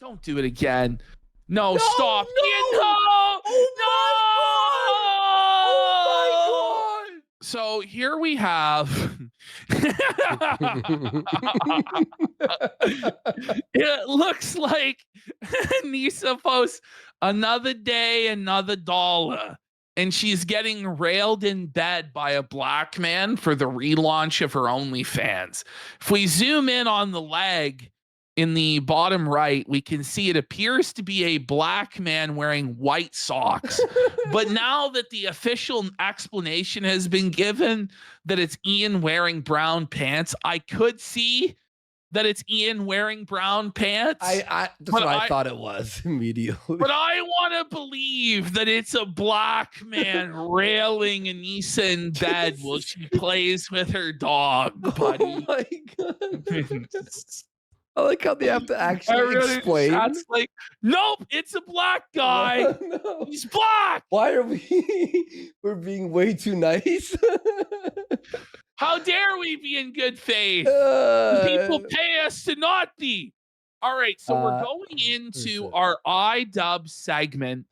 Don't do it again. No, No, stop. no. No! Oh my God. So here we have it looks like ANISA posts another day, another dollar. And she's getting railed in bed by a black man for the relaunch of her OnlyFans. If we zoom in on the leg in the bottom right, we can see it appears to be a black man wearing white socks. But now that the official explanation has been given that it's Ian wearing brown pants, I could see that it's Ian wearing brown pants. That's what I thought it was immediately. But I want to believe that it's a black man railing ANISA in bed while she plays with her dog, buddy. Oh my God. I like how they have to actually explain. That's like, nope, it's a black guy. No. He's black. Why are we're being way too nice? How dare we be in good faith? People pay us to not be. All right, so we're going into our iDub segment.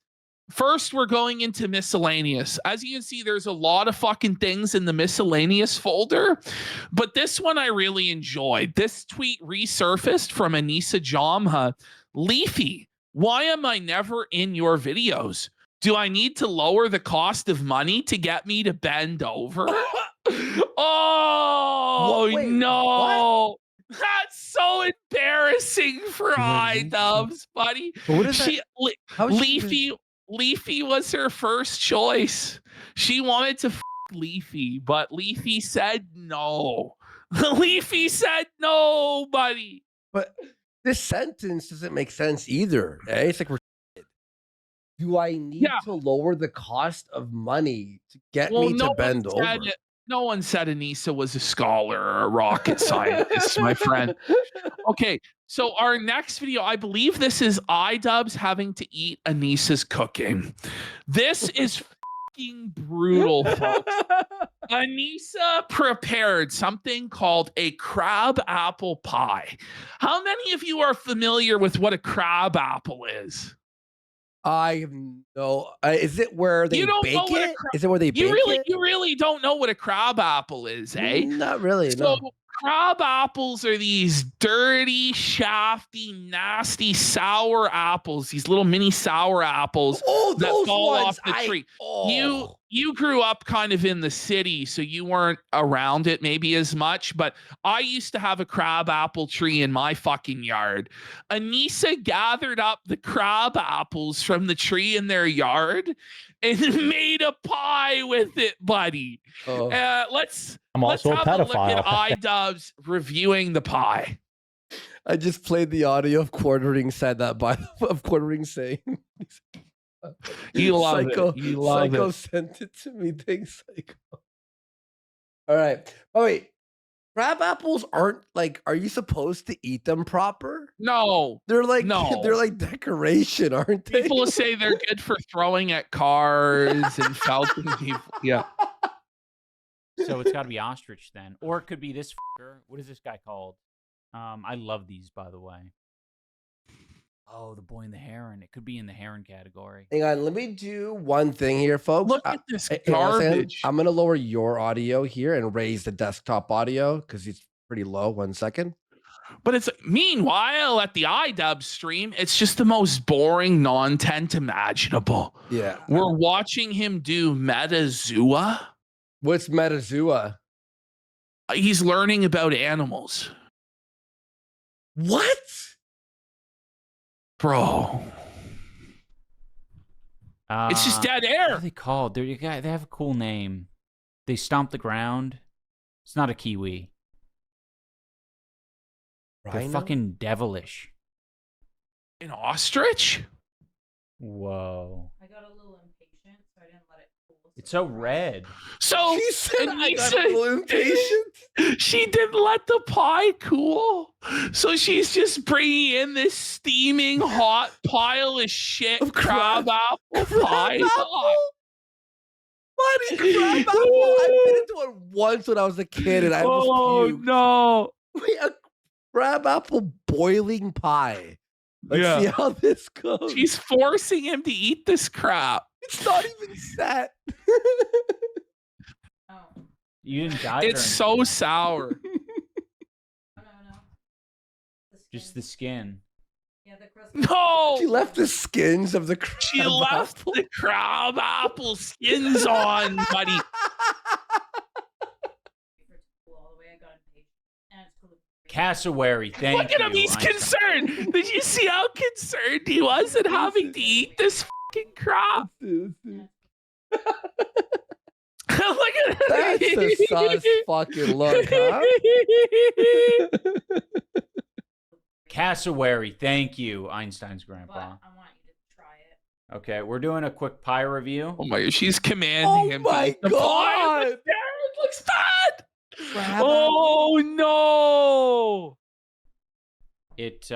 First, we're going into miscellaneous. As you can see, there's a lot of fucking things in the miscellaneous folder, but this one I really enjoyed. This tweet resurfaced from ANISA Jamha. Leafy, why am I never in your videos? Do I need to lower the cost of money to get me to bend over? Oh, wait, no. What? That's so embarrassing for iDubbbz, buddy. What is Leafy was her first choice. She wanted to Leafy, but Leafy said no. Leafy said no, buddy. But this sentence doesn't make sense either. Eh? It's like, do I need to lower the cost of money to get me to bend over? No one said ANISA was a scholar or a rocket scientist, my friend. Okay, so our next video, I believe this is iDubbbz having to eat ANISA's cooking. This is fucking brutal, folks. ANISA prepared something called a crab apple pie. How many of you are familiar with what a crab apple is? I have no. Is it where they bake it? Is it where they bake it? You really don't know what a crab apple is, eh? Not really. So no. Crab apples are these dirty, shafty, nasty, sour apples. These little mini sour apples that fall off the tree. You grew up kind of in the city, so you weren't around it maybe as much, but I used to have a crab apple tree in my fucking yard. ANISA gathered up the crab apples from the tree in their yard and made a pie with it, buddy. Let's have a look at iDubbbz reviewing the pie. I just played the audio of Quartering said that of Quartering saying. You love it. You love Psycho it. sent it to me. Thanks, Psycho. All right. Oh wait, crab apples aren't like. Are you supposed to eat them proper? No, they're like they're like decoration, aren't they? People say they're good for throwing at cars and felting people. Yeah. So it's got to be ostrich then, or it could be this. What is this guy called? I love these, by the way. Oh, the boy and the heron. It could be in the heron category. Hang on, let me do one thing here, folks. Look at this garbage. I'm gonna lower your audio here and raise the desktop audio because it's pretty low. 1 second. But it's meanwhile at the iDubbbz stream, it's just the most boring non-tent imaginable. Yeah, we're watching him do Metazua. What's Metazua? He's learning about animals. What? Bro. It's just dead air. What are they called? They have a cool name. They stomp the ground. It's not a kiwi. Rhino? They're fucking devilish. An ostrich? Whoa. I got a little impatient, so I didn't let it cool. It's so red. So she said I got a little impatient. She didn't let the pie cool. So she's just bringing in this steaming hot pile of shit of crab apple pie. Buddy, crab apple. I bit into it once when I was a kid and I almost puked. No. Wait, a crab apple boiling pie. Let's see how this goes. She's forcing him to eat this crap. It's not even set. Oh. You didn't die. It's so sour. No. Just the skin. Yeah, the crust. No! She left the skins of the crab She left apple. the crab apple skins on, buddy. All the way, I got impatient. And it's cool. Cassowary, thank you. Look at him, he's concerned. Did you see how concerned he was at having to eat this fucking crap? Yeah. Look at him. That's a sus fucking look, huh? Cassowary, thank you, Einstein's But grandpa. I want you to try it. Okay, we're doing a quick pie review. Oh my, she's commanding him. Oh my The pie god! was there, it looks bad. Crab Oh no! It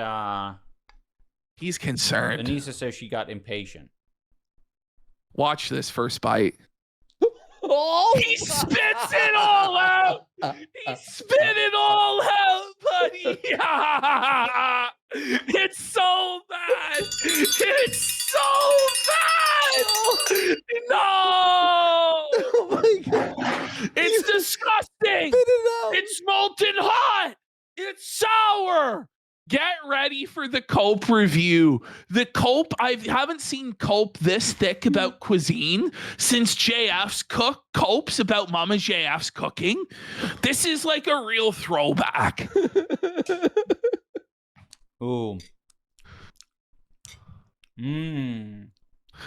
He's concerned. Anisa says she got impatient. Watch this first bite. Oh, He spits it all out. He spit it all out, buddy. It's so bad. It's so bad. No. Oh my god! It's disgusting. Spit it out. It's molten hot. It's sour. Get ready for the Cope review. The Cope, I haven't seen Cope this thick about cuisine since JF's Cope's about Mama JF's cooking. This is like a real throwback. Ooh. Mmm.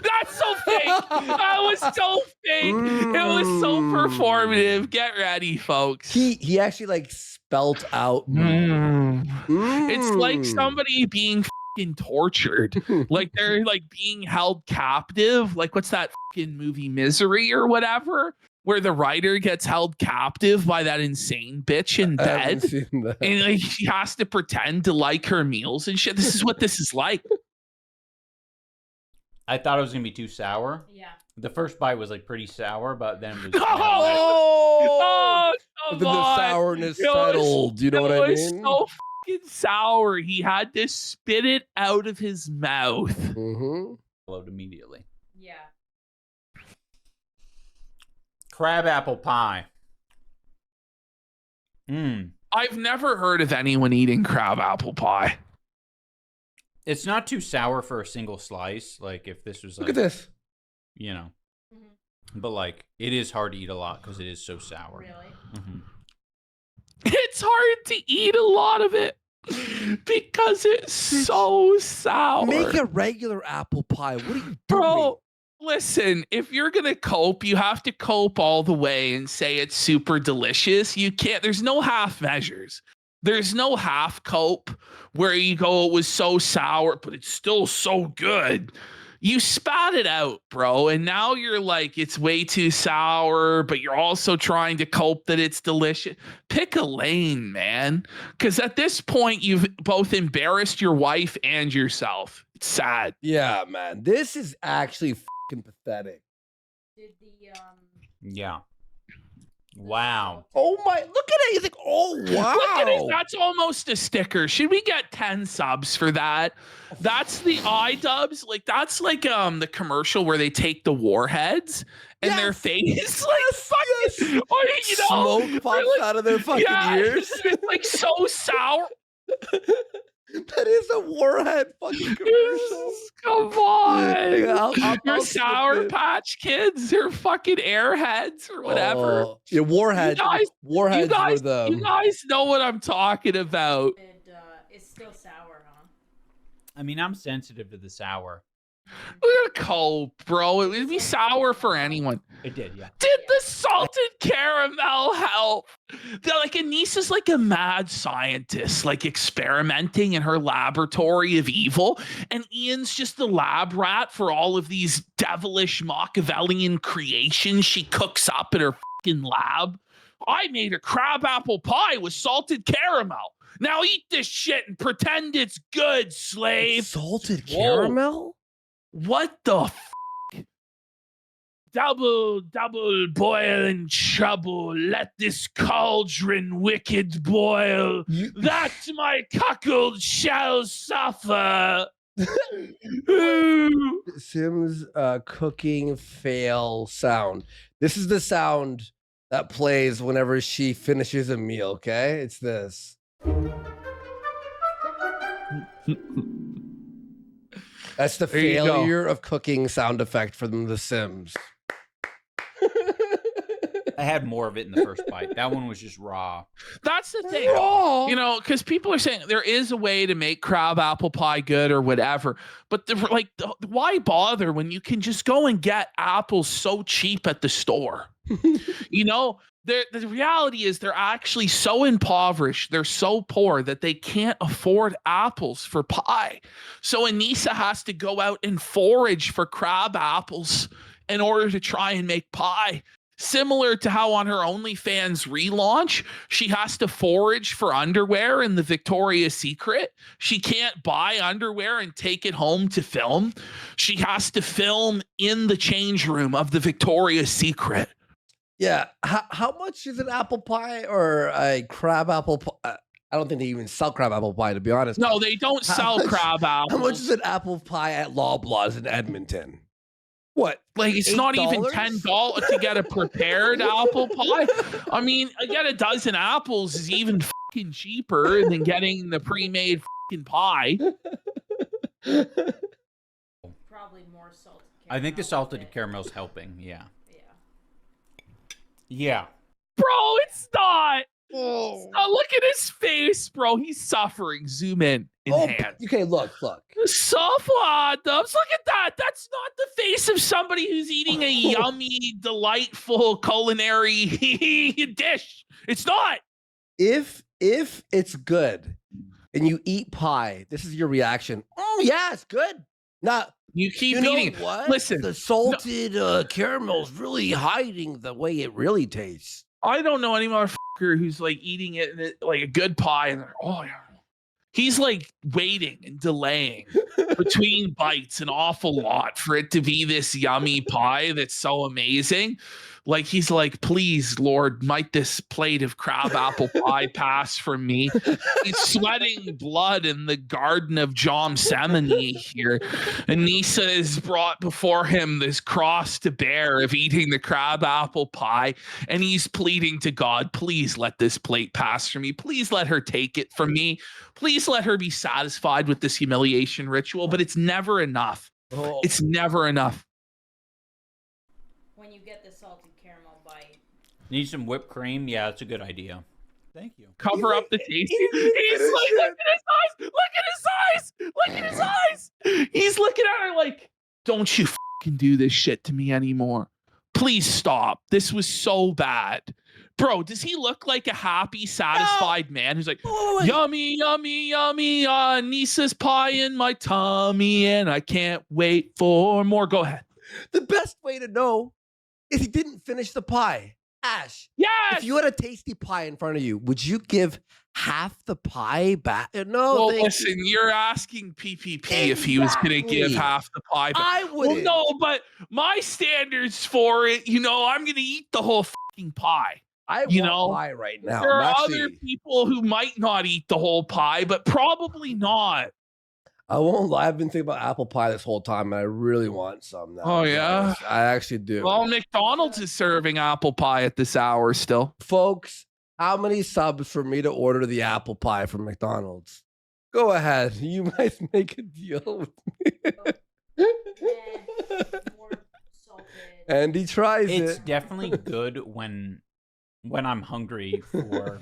That's so fake. That was so fake. It was so performative. Get ready, folks. He actually like spelt out. It's like somebody being fucking tortured. Like they're like being held captive. Like what's that fucking movie Misery or whatever? Where the writer gets held captive by that insane bitch in I haven't bed. seen that. And like she has to pretend to like her meals and shit. This is what this is like. I thought it was gonna be too sour. Yeah. The first bite was like pretty sour, but then it was. Oh! Come Then the on. sourness It was- settled. You know what I It was mean? so fucking sour. He had to spit it out of his mouth. Followed immediately. Yeah. Crab apple pie. Mmm. I've never heard of anyone eating crab apple pie. It's not too sour for a single slice. Like if this was like, Look at this. you know, Mhm. but like it is hard to eat a lot because it is so sour. Really? Mhm. It's hard to eat a lot of it because it's so sour. Make a regular apple pie. What are you doing? Bro, listen, if you're going to cope, you have to cope all the way and say it's super delicious. You can't, there's no half measures. There's no half cope where you go, it was so sour, but it's still so good. You spat it out, bro. And now you're like, it's way too sour, but you're also trying to cope that it's delicious. Pick a lane, man. Because at this point, you've both embarrassed your wife and yourself. It's sad. Yeah, man. This is actually fucking pathetic. Did the Yeah. Wow. Oh my, look at it. He's like, oh wow. Look at it. That's almost a sticker. Should we get 10 subs for that? That's the iDUBBBZ. Like that's like the commercial where they take the warheads and their Yes. face like fucking or, you know, Smoke pops like- out of their fucking ears. It's like so sour. That is a warhead fucking commercial. Come on. I'll Your skip Sour it. Patch Kids, they're fucking airheads or whatever. Oh, yeah, warheads. You guys- Warheads you guys, were the. you guys know what I'm talking about. it's still sour, huh? I mean, I'm sensitive to the sour. Look at cope, bro. It would be sour for anyone. It did, yeah. Did the salted caramel help? Like Anissa's like a mad scientist, like experimenting in her laboratory of evil. And Ian's just the lab rat for all of these devilish Machiavellian creations she cooks up in her fucking lab. I made a crab apple pie with salted caramel. Now eat this shit and pretend it's good, slave. Salted Whoa. caramel? What the f? Double boil in trouble. Let this cauldron wicked boil. That my cuckold shall suffer. Sims cooking fail sound. This is the sound that plays whenever she finishes a meal, okay? It's this. That's the failure of cooking sound effect from The Sims. I had more of it in the first bite. That one was just raw. That's the thing, you know, because people are saying there is a way to make crab apple pie good or whatever, but why bother when you can just go and get apples so cheap at the store? You know, the reality is they're actually so impoverished, they're so poor that they can't afford apples for pie. So ANISA has to go out and forage for crab apples in order to try and make pie. Similar to how on her OnlyFans relaunch, she has to forage for underwear in the Victoria's Secret. She can't buy underwear and take it home to film. She has to film in the change room of the Victoria's Secret. Yeah. How much is an apple pie or a crab apple pie? I don't think they even sell crab apple pie, to be honest. No, they don't sell crab apples. How much is an apple pie at Loblaws in Edmonton? What? Like, it's $8? not even $10 to get a prepared apple pie. I mean, I get a dozen apples is even fucking cheaper than getting the pre-made fucking pie. Probably more salted caramel. I think the salted caramel's helping. Yeah. Bro, it's not. Oh, look at his face, bro. He's suffering. Zoom in. Enhance. Okay, look. Software dubs. Look at that. That's not the face of somebody who's eating a yummy, delightful culinary dish. It's not. If it's good and you eat pie, this is your reaction. Oh yeah, it's good. Not you keep eating. What? Listen, the salted caramel's really hiding the way it really tastes. I don't know any motherfucker who's like eating it like a good pie and oh yeah. He's like waiting and delaying between bites an awful lot for it to be this yummy pie that's so amazing. Like he's like, please, Lord, might this plate of crab apple pie pass from me? He's sweating blood in the Garden of Gethsemane here. ANISA has brought before him this cross to bear of eating the crab apple pie, and he's pleading to God, please let this plate pass from me. Please let her take it from me. Please let her be satisfied with this humiliation ritual, but it's never enough. Oh. It's never enough. When you get the salted caramel bite. Need some whipped cream? Yeah, that's a good idea. Thank you. Cover up the taste. He's like, look at his eyes. Look at his eyes. Look at his eyes. He's looking at her like, don't you fucking do this shit to me anymore. Please stop. This was so bad. Bro, does he look like a happy, satisfied man who's like, yummy, yummy, yummy, Nisa's pie in my tummy, and I can't wait for more. Go ahead. The best way to know is he didn't finish the pie. Ash, yes! If you had a tasty pie in front of you, would you give half the pie back? No, well, listen, you're asking PPP exactly. If he was going to give half the pie back. I would. Well, no, but my standards for it, you know, I'm going to eat the whole fucking pie. I want pie right now. There are other people who might not eat the whole pie, but probably not. I won't lie. I've been thinking about apple pie this whole time, and I really want some now. Oh, yeah? I actually do. Well, McDonald's is serving apple pie at this hour still. Folks, how many subs for me to order the apple pie from McDonald's? Go ahead. You might make a deal with me. And he tries it. It's definitely good when I'm hungry for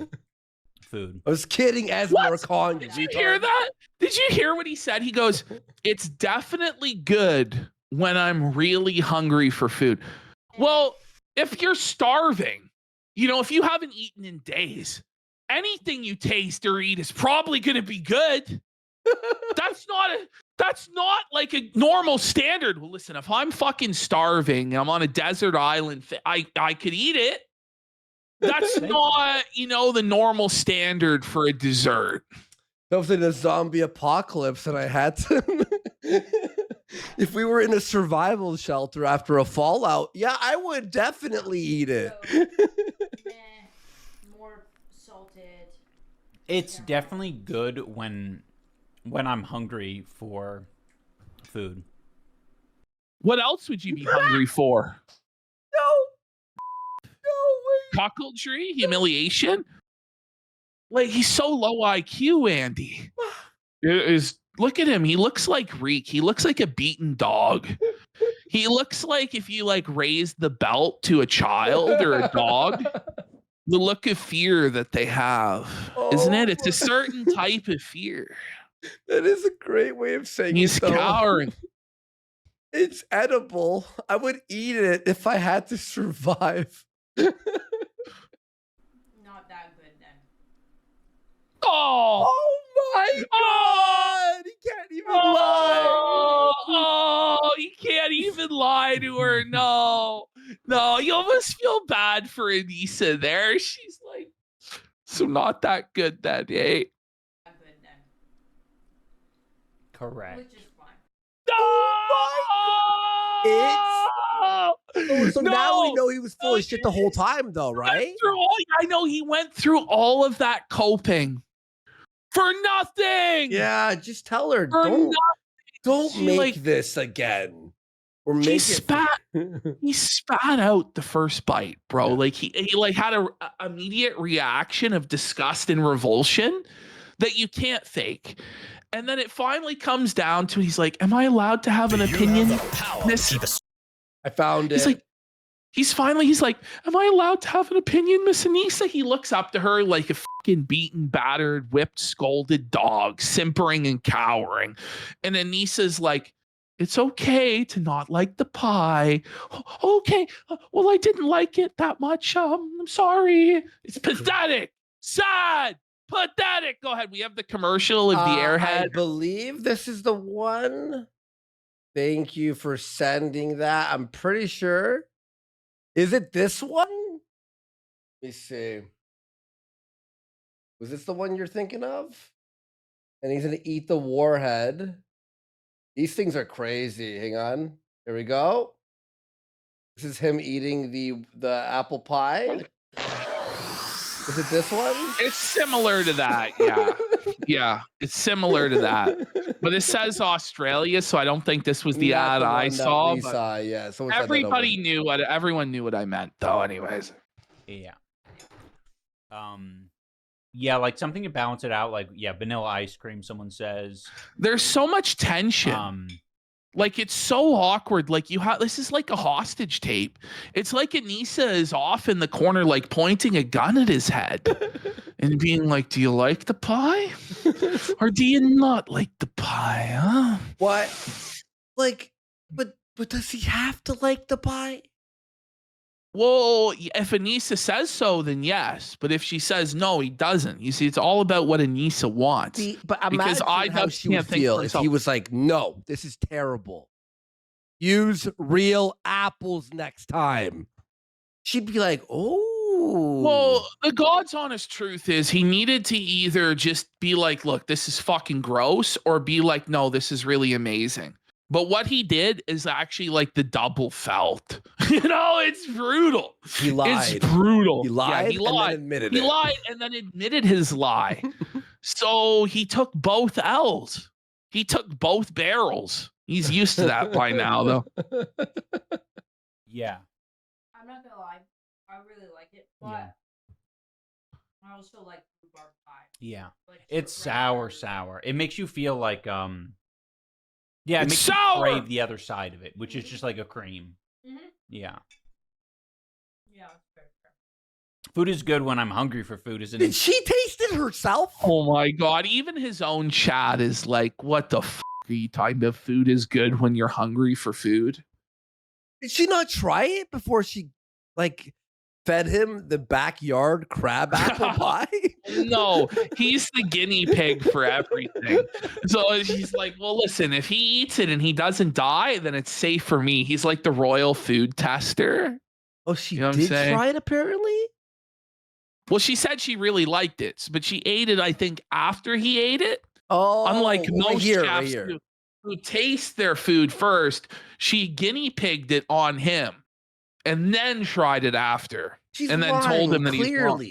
food. I was kidding, Esmer. Did you hear that? Did you hear what he said? He goes, it's definitely good when I'm really hungry for food. Well, if you're starving, you know, if you haven't eaten in days, anything you taste or eat is probably going to be good. That's not like a normal standard. Well, listen, if I'm fucking starving and I'm on a desert island, I could eat it. That's not, you know, the normal standard for a dessert. That was in a zombie apocalypse, and I had to. If we were in a survival shelter after a fallout, yeah, I would definitely eat it. So, more salted. It's definitely good when I'm hungry for food. What else would you be hungry for? No way. Cuckoldry? Humiliation? Like, he's so low IQ, Andy. Look at him. He looks like Reek. He looks like a beaten dog. He looks like if you like raised the belt to a child or a dog, the look of fear that they have, isn't it? It's a certain type of fear. That is a great way of saying He's it, though. cowering. It's edible. I would eat it if I had to survive. Not that good then. Oh my God! He can't even lie. Oh, he can't even lie to her. No, you almost feel bad for ANISA there. She's like, so not that good then, eh? Not good then. Correct. Which is fine. So now we know he was full of shit the whole time, though, right? I know he went through all of that coping for nothing. Yeah, just tell her. Don't make this again. Or make he spat out the first bite, bro. Like he like had a immediate reaction of disgust and revulsion that you can't fake. And then it finally comes down to he's like, am I allowed to have an opinion? I found it. He's like, am I allowed to have an opinion, Miss ANISA? He looks up to her like a fucking beaten, battered, whipped, scolded dog, simpering and cowering. And ANISA's like, it's okay to not like the pie. Okay, well, I didn't like it that much. I'm sorry. It's pathetic, sad, pathetic. Go ahead. We have the commercial of the airhead. I believe this is the one. Thank you for sending that. I'm pretty sure. Is it this one? Let me see. Was this the one you're thinking of? And he's going to eat the warhead. These things are crazy. Hang on. Here we go. This is him eating the apple pie. Is it this one? It's similar to that. Yeah. Yeah. It's similar to that. But it says Australia, so I don't think this was the ad I saw. Yeah. Everybody knew everyone knew what I meant, though, anyways. Yeah. Yeah, like something to balance it out, like vanilla ice cream, someone says. There's so much tension. Like, it's so awkward. Like, this is like a hostage tape. It's like ANISA is off in the corner, like pointing a gun at his head and being like, do you like the pie? Or do you not like the pie, huh? What? Like, but does he have to like the pie? Well, if ANISA says so, then yes. But if she says no, he doesn't. You see, it's all about what ANISA wants. But imagine how she would feel if he was like, no, this is terrible. Use real apples next time. She'd be like, oh. Well, the God's honest truth is he needed to either just be like, look, this is fucking gross, or be like, no, this is really amazing. But what he did is actually like the double felt. It's brutal. He lied. It's brutal. He lied. He lied. And then admitted he lied and then admitted his lie. So he took both L's. He took both barrels. He's used to that by now, though. Yeah. I'm not gonna lie. I really like it, but I also like rhubarb pie. Yeah. Like, It's sour. It makes you feel like yeah, it it's makes sour. you crave the other side of it, which is just like a cream. Yeah. Yeah, it's fair. Food is good when I'm hungry for food, isn't it? Did she taste it herself? Oh my God. Even his own chat is like, what the f are you talking about? Food is good when you're hungry for food. Did she not try it before she fed him the backyard crab apple pie? No, he's the guinea pig for everything. So he's like, well, listen, if he eats it and he doesn't die, then it's safe for me. He's like the royal food tester. Oh, she did try it, apparently? Well, she said she really liked it, but she ate it, I think, after he ate it. Oh, unlike most chefs who taste their food first, she guinea pigged it on him and then tried it after. And then told him that he's wrong.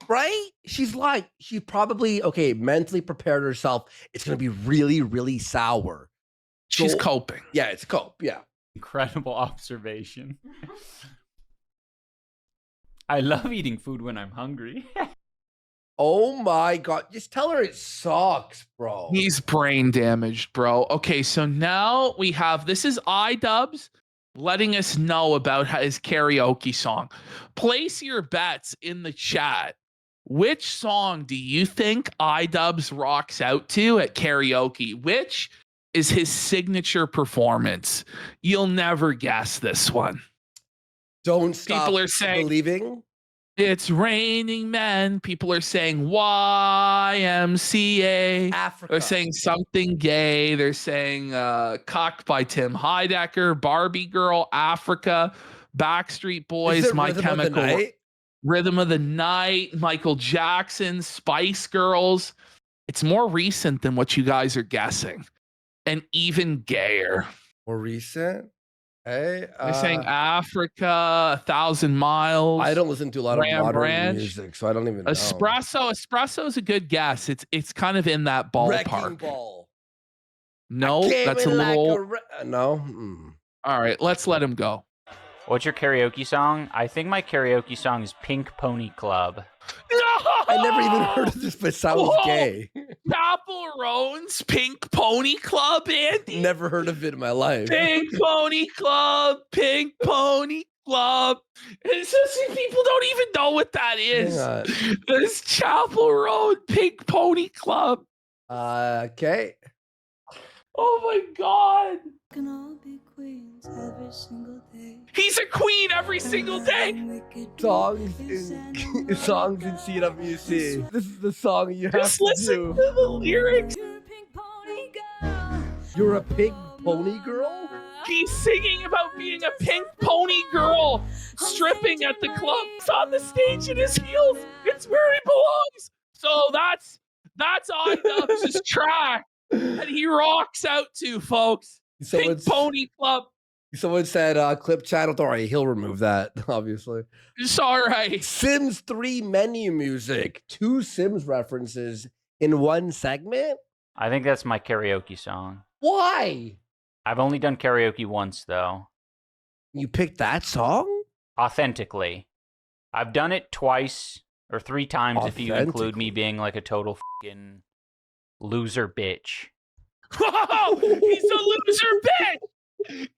Right? She's like, she probably, mentally prepared herself. It's going to be really, really sour. She's coping. Yeah, it's cope. Yeah. Incredible observation. I love eating food when I'm hungry. Oh my God. Just tell her it sucks, bro. He's brain damaged, bro. Okay, so now we have, this is iDUBBBZ letting us know about his karaoke song. Place your bets in the chat. Which song do you think iDUBBBZ rocks out to at karaoke? Which is his signature performance? You'll never guess this one. Don't stop People are saying, believing. It's raining men. People are saying YMCA. Africa. They're saying something gay. They're saying Cucked by Tim Heidecker, Barbie Girl, Africa, Backstreet Boys, My Chemical Rhythm of the Night, Michael Jackson, Spice Girls. It's more recent than what you guys are guessing, and even gayer. More recent? Hey, they're saying Africa, 1,000 Miles. I don't listen to a lot of modern music, so I don't even know. Espresso is a good guess. It's kind of in that ballpark. Wrecking Ball. No, that's a little. No. All right, let's let him go. What's your karaoke song? I think my karaoke song is Pink Pony Club. No! I never even heard of this, but it sounds gay. Chapel Roan's Pink Pony Club, Andy. Never heard of it in my life. Pink Pony Club, Pink Pony Club. It's just, people don't even know what that is. This Chapel Roan Pink Pony Club. Okay. Oh my God. Can all be queens every single day. He's a queen every single day. Songs in CWC. This is the song you have Just to listen do. to the lyrics. You're a pink pony girl? He's singing about being a pink pony girl stripping at the club. He's on the stage in his heels. It's where he belongs. So that's iDUBBBZ's track that he rocks out to, folks. Pink Pony Club. Someone said clip channel. All right, he'll remove that, obviously. It's all right. Sims 3 menu music. 2 Sims references in one segment? I think that's my karaoke song. Why? I've only done karaoke once, though. You picked that song? Authentically. I've done it twice or 3 times if you include me being like a total fucking loser bitch. Whoa! He's a loser bitch!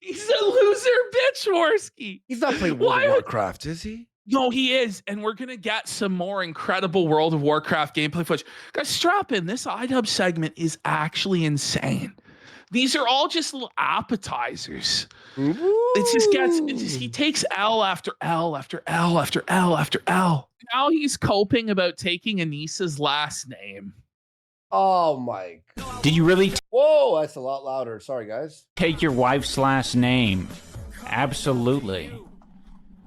He's a loser bitch, Worski. He's not playing World of Warcraft, is he? No, he is. And we're going to get some more incredible World of Warcraft gameplay footage. Guys, strap in. This iDUBBBZ segment is actually insane. These are all just little appetizers. He takes L after L after L after L after L. Now he's coping about taking ANISA's last name. Oh my God. Did you really whoa, that's a lot louder. Sorry, guys. Take your wife's last name? Absolutely.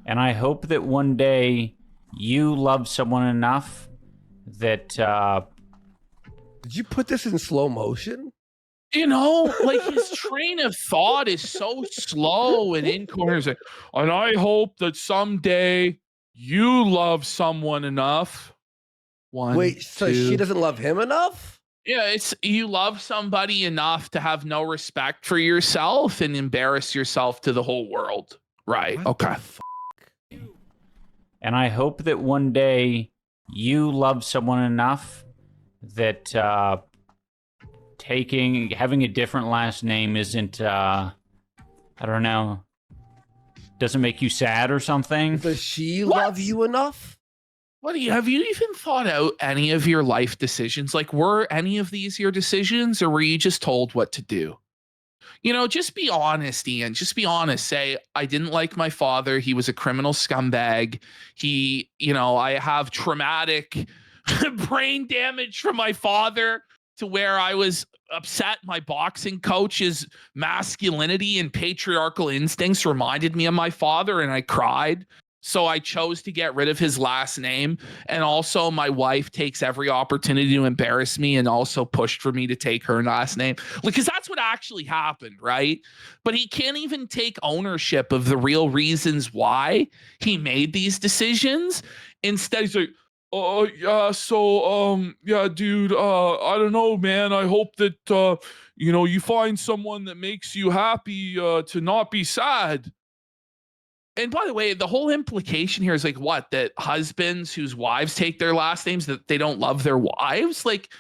And I hope that one day you love someone enough that Did you put this in slow motion? You know, like his train of thought is so slow and incoherent. And I hope that someday you love someone enough. Wait, so she doesn't love him enough? Yeah, it's you love somebody enough to have no respect for yourself and embarrass yourself to the whole world. Right. What okay. And I hope that one day you love someone enough that having a different last name isn't I don't know, doesn't make you sad or something. Does she love you enough? Have you even thought out any of your life decisions? Like, were any of these your decisions, or were you just told what to do? You know, just be honest, Ian. Just be honest. Say, I didn't like my father. He was a criminal scumbag. I have traumatic brain damage from my father to where I was upset my boxing coach's masculinity and patriarchal instincts reminded me of my father, and I cried. So I chose to get rid of his last name. And also my wife takes every opportunity to embarrass me and also pushed for me to take her last name. Because that's what actually happened, right? But he can't even take ownership of the real reasons why he made these decisions. Instead, he's like, Yeah, so, yeah, dude, I don't know, man. I hope that, you know, you find someone that makes you happy, to not be sad. And by the way, the whole implication here is like what? That husbands whose wives take their last names, that they don't love their wives? Like,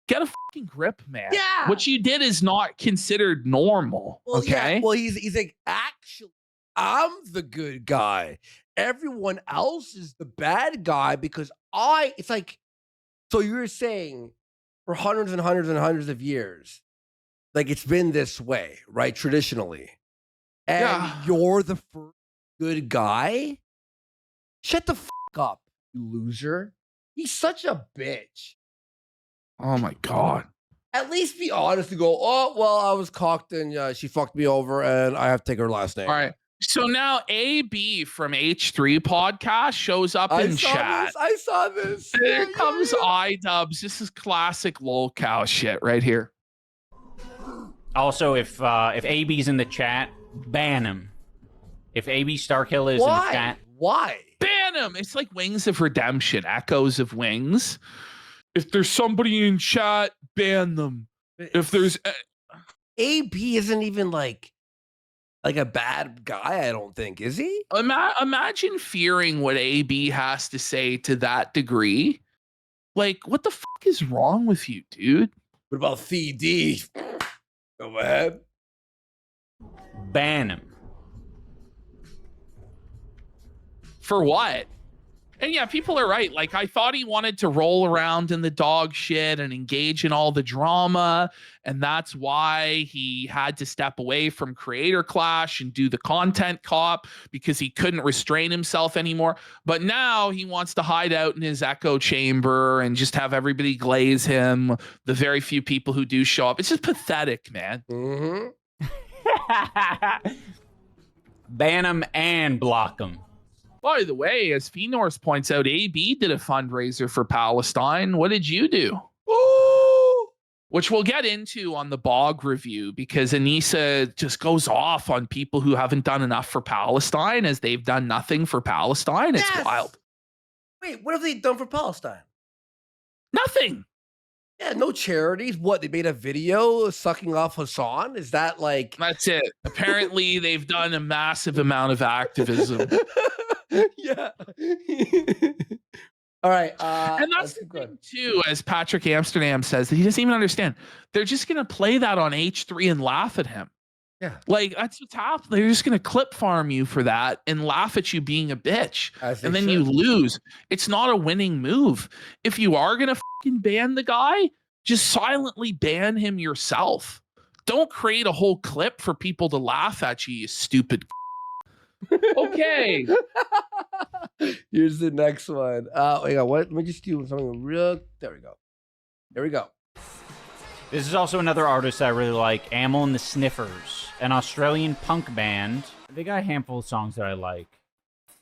get a fucking grip, man. Yeah. What you did is not considered normal. Well, okay. Yeah. Well, he's like, actually, I'm the good guy. Everyone else is the bad guy because it's like, so you're saying for hundreds and hundreds and hundreds of years, like it's been this way, right? Traditionally. And Yeah. you're the first good guy? Shut the fuck up, you loser. He's such a bitch. Oh my God. At least be honest and go, oh, well, I was cocked and she fucked me over and I have to take her last name. All right. So now AB from H3 podcast shows up in chat. I saw this. There comes iDUBBBZ. This is classic lol cow shit right here. Also, if AB's in the chat, ban him. If AB Starkill is in the chat, why? Ban him. It's like Wings of Redemption, Echoes of Wings. If there's somebody in chat, ban them. If there's AB isn't even like a bad guy, I don't think, is he? Imagine fearing what AB has to say to that degree. Like, what the fuck is wrong with you, dude? What about CD? Go ahead. ban him. For what? And yeah, people are right. Like, I thought he wanted to roll around in the dog shit and engage in all the drama. And that's why he had to step away from Creator Clash and do the content cop, because he couldn't restrain himself anymore. But now he wants to hide out in his echo chamber and just have everybody glaze him. The very few people who do show up. It's just pathetic, man. Mm-hmm. Ban him and block him. By the way, as Phenor's points out, AB did a fundraiser for Palestine. What did you do? Ooh. Which we'll get into on the Bog review, because ANISA just goes off on people who haven't done enough for Palestine, as they've done nothing for Palestine. It's wild. Wait, what have they done for Palestine? Nothing. Yeah, no charities. What, they made a video sucking off Hassan? Is that like... That's it. Apparently, they've done a massive amount of activism. Yeah. All right. And that's the thing, too, as Patrick Amsterdam says, that he doesn't even understand. They're just going to play that on H3 and laugh at him. Yeah. Like, that's what's happening. They're just going to clip farm you for that and laugh at you being a bitch. And then you lose. It's not a winning move. If you are going to fucking ban the guy, just silently ban him yourself. Don't create a whole clip for people to laugh at you, you stupid. Okay. Here's the next one. Hang on, what? Let me just do something real. There we go. There we go. This is also another artist I really like, Amel and the Sniffers, an Australian punk band. They got a handful of songs that I like.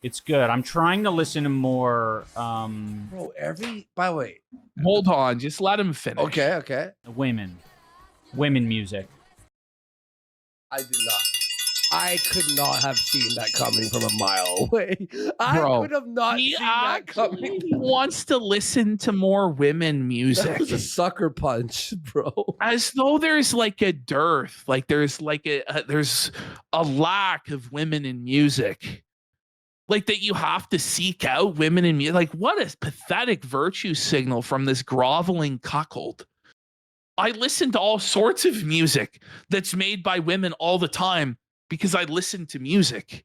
It's good. I'm trying to listen to more. Bro, by the way, hold on, just let him finish. Okay. Women music. I could not have seen that coming from a mile away. I could have not seen that coming. He wants to listen to more women music. That was a sucker punch, bro. As though there's like a dearth, like there's like there's a lack of women in music. Like that you have to seek out women in music. Like, what a pathetic virtue signal from this groveling cuckold. I listen to all sorts of music that's made by women all the time, because I listen to music.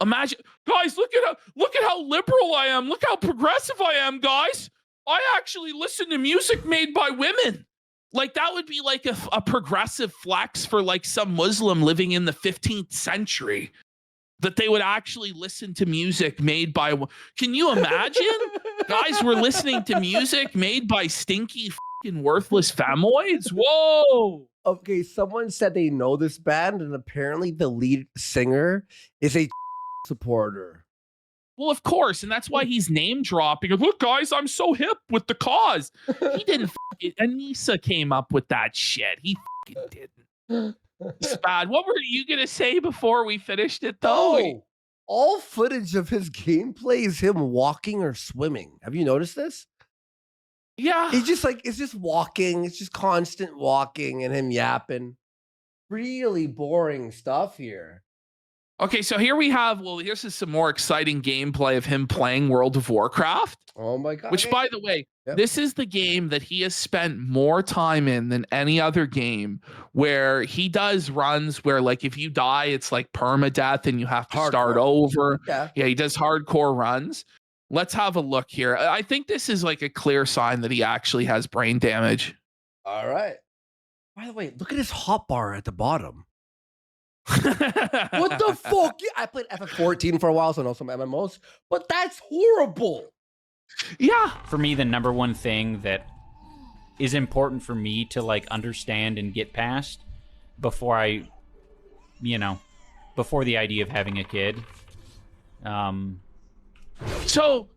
Imagine, guys, look at how liberal I am. Look how progressive I am, guys. I actually listen to music made by women. Like, that would be like a progressive flex for like some Muslim living in the 15th century, that they would actually listen to music made by. Can you imagine? Guys, we're listening to music made by stinky fucking worthless femoids. Whoa. Okay, someone said they know this band, and apparently the lead singer is a supporter. Well, of course, and that's why he's name dropping. Look, guys, I'm so hip with the cause. He didn't. ANISA came up with that shit. He fucking didn't. It's bad. What were you gonna say before we finished it, though? Oh, all footage of his gameplay is him walking or swimming. Have you noticed this? Yeah. He's just like, it's just walking. It's just constant walking and him yapping. Really boring stuff here. Okay, so here we have, well, here's some more exciting gameplay of him playing World of Warcraft. Oh my God. Which, by the way, this is the game that he has spent more time in than any other game, where he does runs where, like, if you die, it's like permadeath and you have to start over. Yeah, he does hardcore runs. Let's have a look here. I think this is like a clear sign that he actually has brain damage. All right. By the way, look at his hotbar at the bottom. What the fuck? Yeah, I played FF14 for a while, so I know some MMOs, but that's horrible. Yeah. For me, the number one thing that is important for me to like understand and get past before I, before the idea of having a kid. So,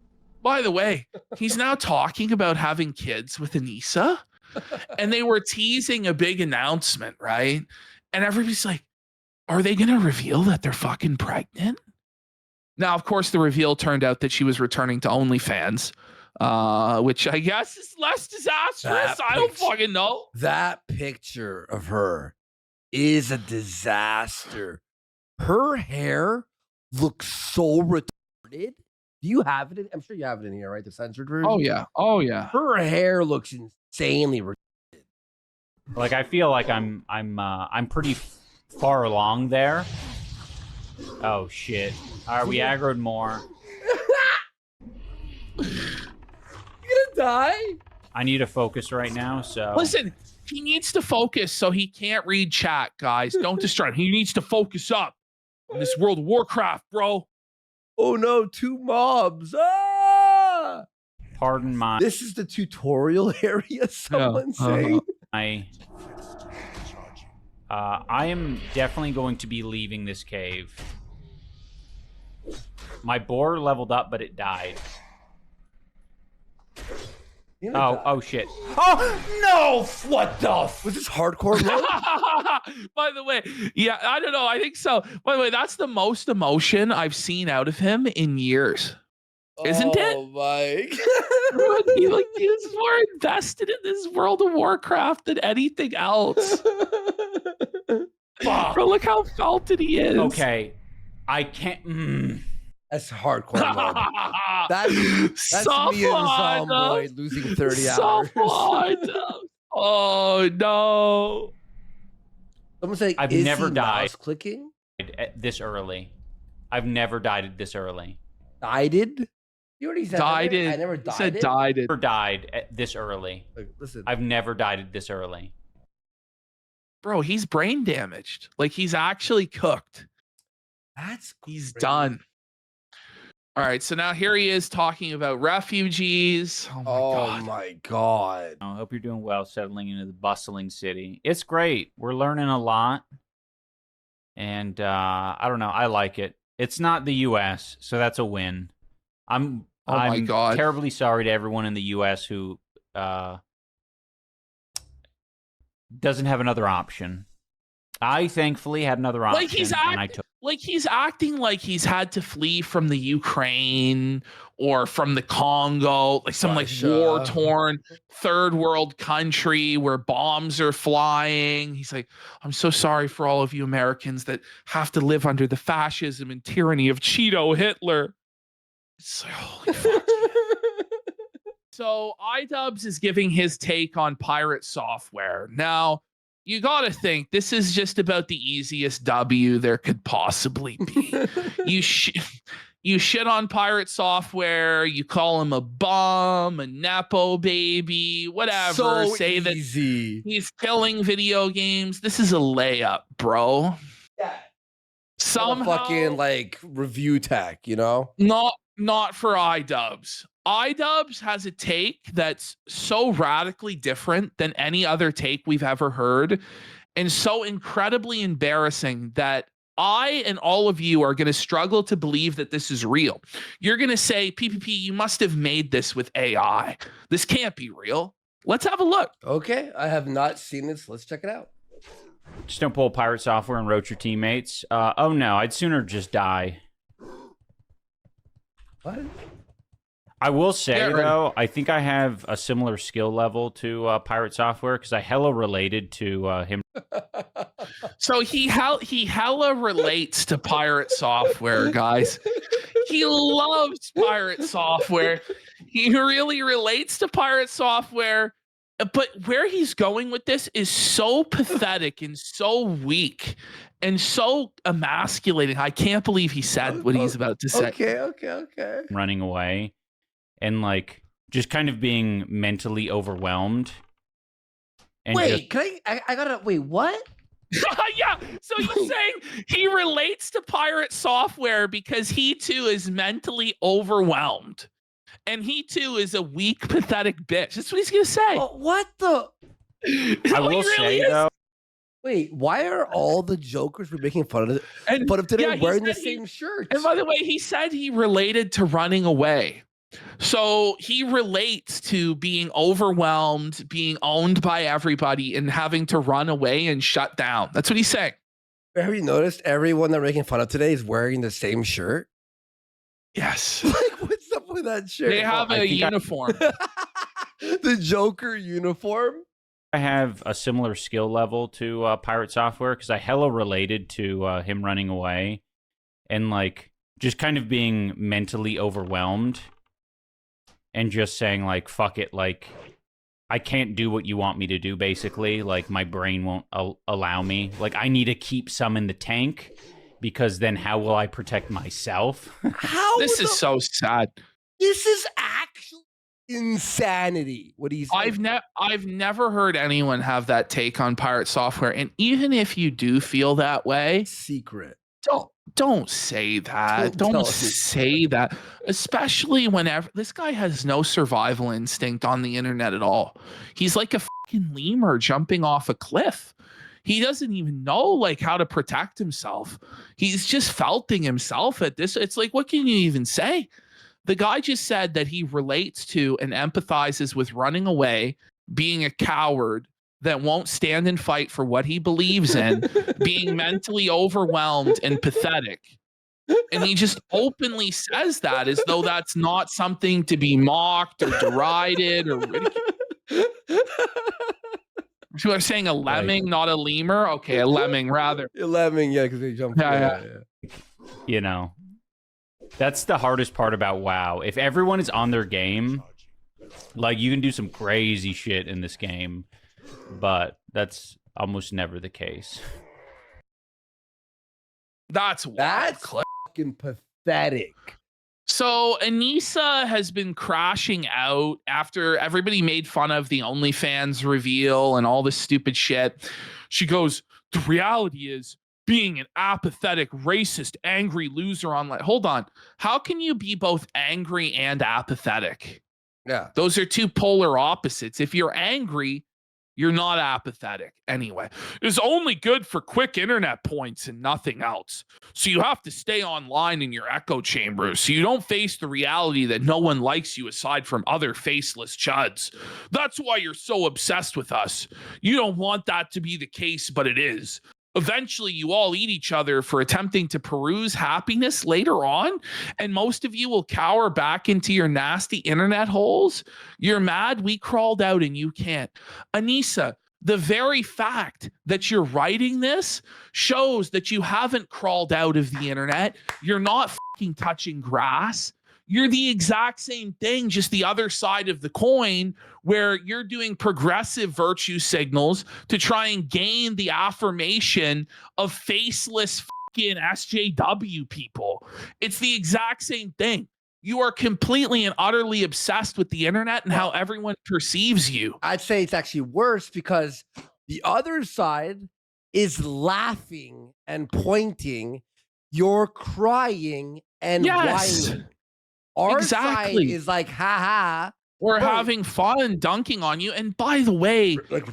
by the way, he's now talking about having kids with ANISA, and they were teasing a big announcement, right? And everybody's like, are they going to reveal that they're fucking pregnant? Now, of course, the reveal turned out that she was returning to OnlyFans, which I guess is less disastrous. I don't fucking know. That picture of her is a disaster. Her hair looks so retarded. Do you have it? I'm sure you have it in here, right? The censored version? Oh, yeah. Oh, yeah. Her hair looks insanely retarded. Like, I feel like I'm pretty far along there. Oh shit! All right, we aggroed more. You gonna die? I need to focus right now. So listen, he needs to focus, so he can't read chat, guys. Don't distract him. He needs to focus up in this World of Warcraft, bro. Oh no, 2 mobs! Ah! Pardon my. This is the tutorial area. Someone's saying. I am definitely going to be leaving this cave. My boar leveled up, but it died. Oh shit. Oh no! What the? Was this hardcore mode? By the way, yeah, I don't know. I think so. By the way, that's the most emotion I've seen out of him in years. Isn't it? Oh my God. He was more invested in this World of Warcraft than anything else. Bro, look how felted he is. Okay, I can't. That's hardcore mode. That's me and Zomboid losing 30 hours. Oh no! Someone say, I've never died. Mouse clicking This early. I've never died this early. Died? You already said died. I never died. Said died. Never died this early. Listen, I've never died this early. Bro, he's brain damaged. Like, he's actually cooked. He's done. All right, so now here he is talking about refugees. Oh my god. I hope you're doing well settling into the bustling city. It's great. We're learning a lot. And I don't know, I like it. It's not the US, so that's a win. I'm terribly sorry to everyone in the US who doesn't have another option. I thankfully had another option, and I took. Like, he's acting like he's had to flee from the Ukraine or from the Congo, like some war-torn third world country where bombs are flying. He's like, I'm so sorry for all of you Americans that have to live under the fascism and tyranny of Cheeto Hitler. It's like, holy fuck. So iDUBBBZ is giving his take on pirate software. Now, you got to think this is just about the easiest W there could possibly be. You shit on pirate software. You call him a bum, a nepo baby, whatever. So say easy. That he's killing video games. This is a layup, bro. Yeah. Somehow, fucking like review tech, you know? Not for iDUBBBZ. iDUBBBZ has a take that's so radically different than any other take we've ever heard, and so incredibly embarrassing that I and all of you are going to struggle to believe that this is real. You're going to say, PPP, you must have made this with AI. This can't be real. Let's have a look. Okay, I have not seen this. Let's check it out. Just don't pull pirate software and roach your teammates. Oh no, I'd sooner just die. What? I will say though, I think I have a similar skill level to Pirate Software because I hella related to him. So he hella relates to Pirate Software, guys. He loves Pirate Software. He really relates to Pirate Software. But where he's going with this is so pathetic and so weak and so emasculating. I can't believe he said what he's about to say. Okay. Running away and like just kind of being mentally overwhelmed. And wait, I gotta wait, what? Yeah, so he's saying he relates to Pirate Software because he too is mentally overwhelmed. And he too is a weak, pathetic bitch. That's what he's gonna say. What the? I will say though. Wait, why are all the jokers we're making fun of today wearing the same shirt? And by the way, he said he related to running away. So he relates to being overwhelmed, being owned by everybody, and having to run away and shut down. That's what he's saying. Have you noticed everyone they're making fun of today is wearing the same shirt? Yes. Like, what's up with that shirt? They have a uniform. The Joker uniform? I have a similar skill level to Pirate Software because I hella related to him running away and like just kind of being mentally overwhelmed and just saying like, fuck it, like I can't do what you want me to do, basically. Like my brain won't allow me. Like I need to keep some in the tank because then how will I protect myself? This is so sad. This is actually insanity. What do you say? I've never heard anyone have that take on Pirate Software. And even if you do feel that way, secret. Don't say that. Don't say that. Especially whenever this guy has no survival instinct on the internet at all. He's like a fucking lemur jumping off a cliff. He doesn't even know like how to protect himself. He's just felting himself at this. It's like, what can you even say? The guy just said that he relates to and empathizes with running away, being a coward that won't stand and fight for what he believes in, being mentally overwhelmed and pathetic. And he just openly says that as though that's not something to be mocked or derided or ridiculed. You are saying a lemming, not a lemur? Okay, a lemming rather. A lemming, yeah, because they jump. Yeah. You know, that's the hardest part about WoW. If everyone is on their game, like you can do some crazy shit in this game, but that's almost never the case. That's fucking pathetic. So ANISA has been crashing out after everybody made fun of the OnlyFans reveal and all this stupid shit. She goes, the reality is being an apathetic, racist, angry loser online. Hold on. How can you be both angry and apathetic? Yeah. Those are two polar opposites. If you're angry, you're not apathetic. Anyway, it's only good for quick internet points and nothing else. So you have to stay online in your echo chamber so you don't face the reality that no one likes you aside from other faceless chuds. That's why you're so obsessed with us. You don't want that to be the case, but it is. Eventually, you all eat each other for attempting to peruse happiness later on, and most of you will cower back into your nasty internet holes. You're mad we crawled out and you can't. ANISA, the very fact that you're writing this shows that you haven't crawled out of the internet. You're not fucking touching grass. You're the exact same thing, just the other side of the coin, where you're doing progressive virtue signals to try and gain the affirmation of faceless fucking SJW people. It's the exact same thing. You are completely and utterly obsessed with the internet and how everyone perceives you. I'd say it's actually worse because the other side is laughing and pointing. You're crying and whining. Our side is like, ha. We're having fun dunking on you. And by the way, like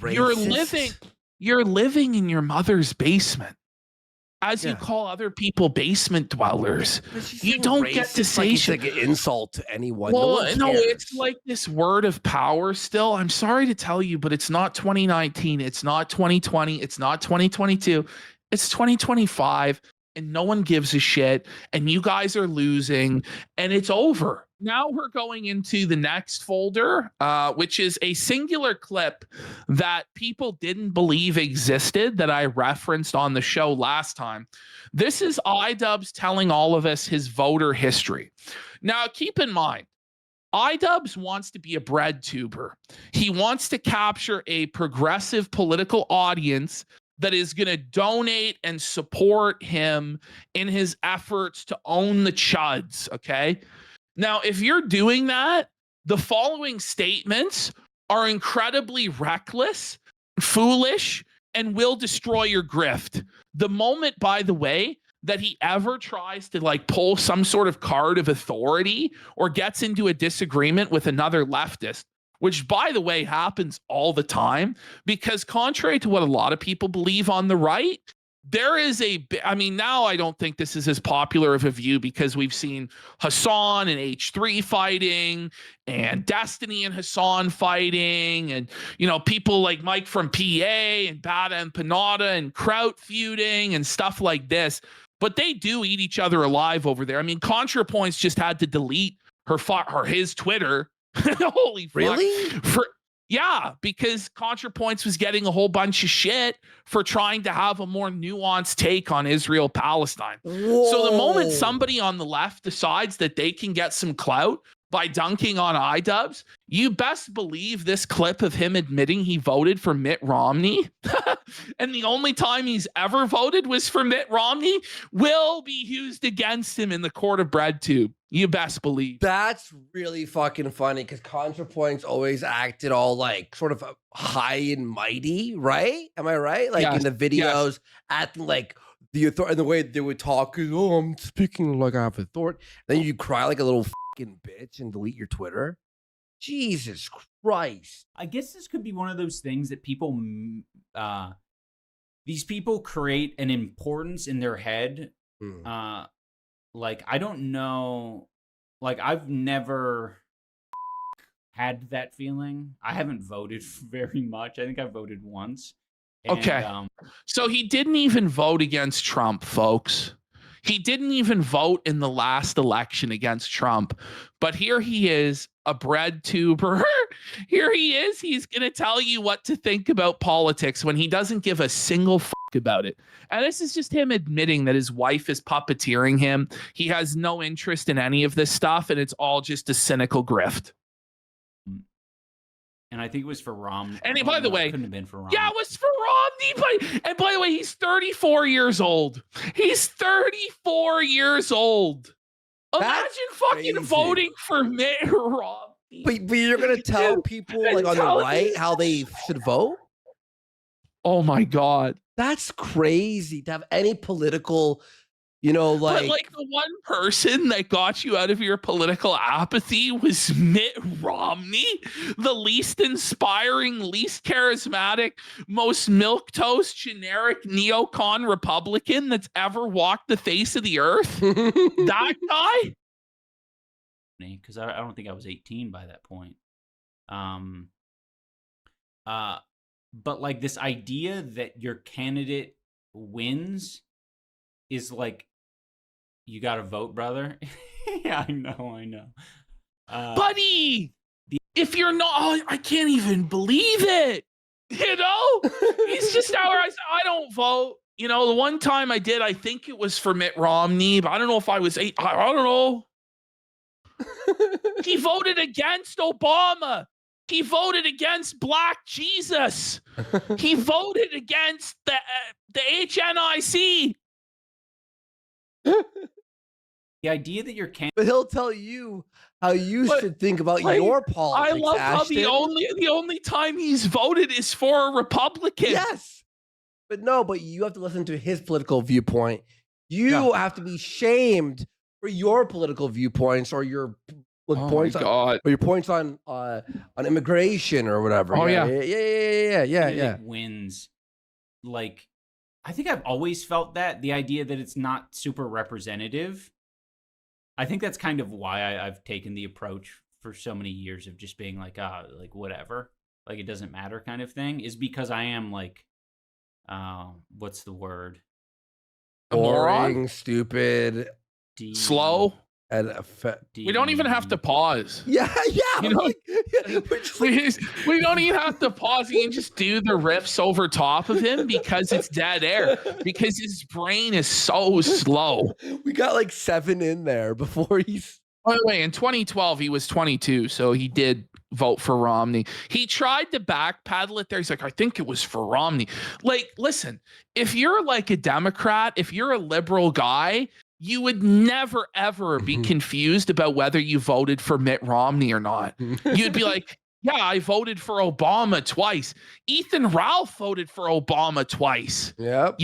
you're living in your mother's basement. As you call other people basement dwellers. You don't get to say it's like an insult to anyone. Well, no, it's like this word of power still. I'm sorry to tell you, but it's not 2019. It's not 2020. It's not 2022. It's 2025. and no one gives a shit, and you guys are losing, and it's over. Now we're going into the next folder, which is a singular clip that people didn't believe existed that I referenced on the show last time. This is iDUBBBZ telling all of us his voter history. Now, keep in mind, iDUBBBZ wants to be a bread tuber. He wants to capture a progressive political audience that is going to donate and support him in his efforts to own the chuds, okay? Now, if you're doing that, the following statements are incredibly reckless, foolish, and will destroy your grift. The moment, by the way, that he ever tries to like pull some sort of card of authority or gets into a disagreement with another leftist, which by the way happens all the time, because contrary to what a lot of people believe on the right, there is I mean, now I don't think this is as popular of a view because we've seen Hassan and H3 fighting and Destiny and Hassan fighting, and, you know, people like Mike from PA and Bada and Panada and Kraut feuding and stuff like this. But they do eat each other alive over there. I mean, ContraPoints just had to delete his Twitter. Holy fuck. Really? Yeah, because ContraPoints was getting a whole bunch of shit for trying to have a more nuanced take on Israel-Palestine. So the moment somebody on the left decides that they can get some clout by dunking on iDUBBBZ, you best believe this clip of him admitting he voted for Mitt Romney, and the only time he's ever voted was for Mitt Romney, will be used against him in the court of BreadTube. You best believe. That's really fucking funny because ContraPoints always acted all like sort of high and mighty, right? Am I right? Like in the videos, acting like the authority, and the way they would talk is, oh, I'm speaking like I have authority. Then you cry like a little fucking bitch and delete your Twitter. Jesus Christ. I guess this could be one of those things that people, these people create an importance in their head. Like, I don't know, like, I've never had that feeling. I haven't voted very much. I think I voted once. And, okay. So he didn't even vote against Trump, folks. He didn't even vote in the last election against Trump. But here he is, a bread tuber. Here he is. He's going to tell you what to think about politics when he doesn't give a single fuck about it. And this is just him admitting that his wife is puppeteering him. He has no interest in any of this stuff, and it's all just a cynical grift. And I think it was for Romney. And by the way, it couldn't have been for Romney. Yeah, it was for Romney. And by the way, he's 34 years old. He's 34 years old. Imagine fucking voting for Mitt Romney. But you're gonna tell people like on the right how they should vote? Oh my God. That's crazy to have any political, you know, like. But like the one person that got you out of your political apathy was Mitt Romney, the least inspiring, least charismatic, most milquetoast, generic neocon Republican that's ever walked the face of the earth. That guy? Because I don't think I was 18 by that point. But like this idea that your candidate wins is like, you got to vote, brother. Yeah, I know. Buddy, if you're not, oh, I can't even believe it. You know, he's just out. I don't vote. You know, the one time I did, I think it was for Mitt Romney, but I don't know if I was 8. I don't know. He voted against Obama. He voted against Black Jesus. He voted against the HNIC. The idea that you're But he'll tell you how you should think about like, your politics. I love how the only time he's voted is for a Republican. Yes. But you have to listen to his political viewpoint. You have to be shamed for your political viewpoints or your points on, or your points on immigration or whatever. Oh yeah. It wins. Like, I think I've always felt that the idea that it's not super representative. I think that's kind of why I've taken the approach for so many years of just being like, like whatever, like it doesn't matter kind of thing, is because I am like, what's the word? A moron? Boring, stupid, Slow. and We don't even have to pause. Yeah. You know, like, we don't even have to pause. You can just do the riffs over top of him because it's dead air. Because his brain is so slow. We got like 7 in there before he's. By the way, in 2012, he was 22, so he did vote for Romney. He tried to backpedal it there. He's like, I think it was for Romney. Like, listen, if you're like a Democrat, if you're a liberal guy, you would never, ever be confused about whether you voted for Mitt Romney or not. You'd be like, yeah, I voted for Obama twice. Ethan Ralph voted for Obama twice. Yep.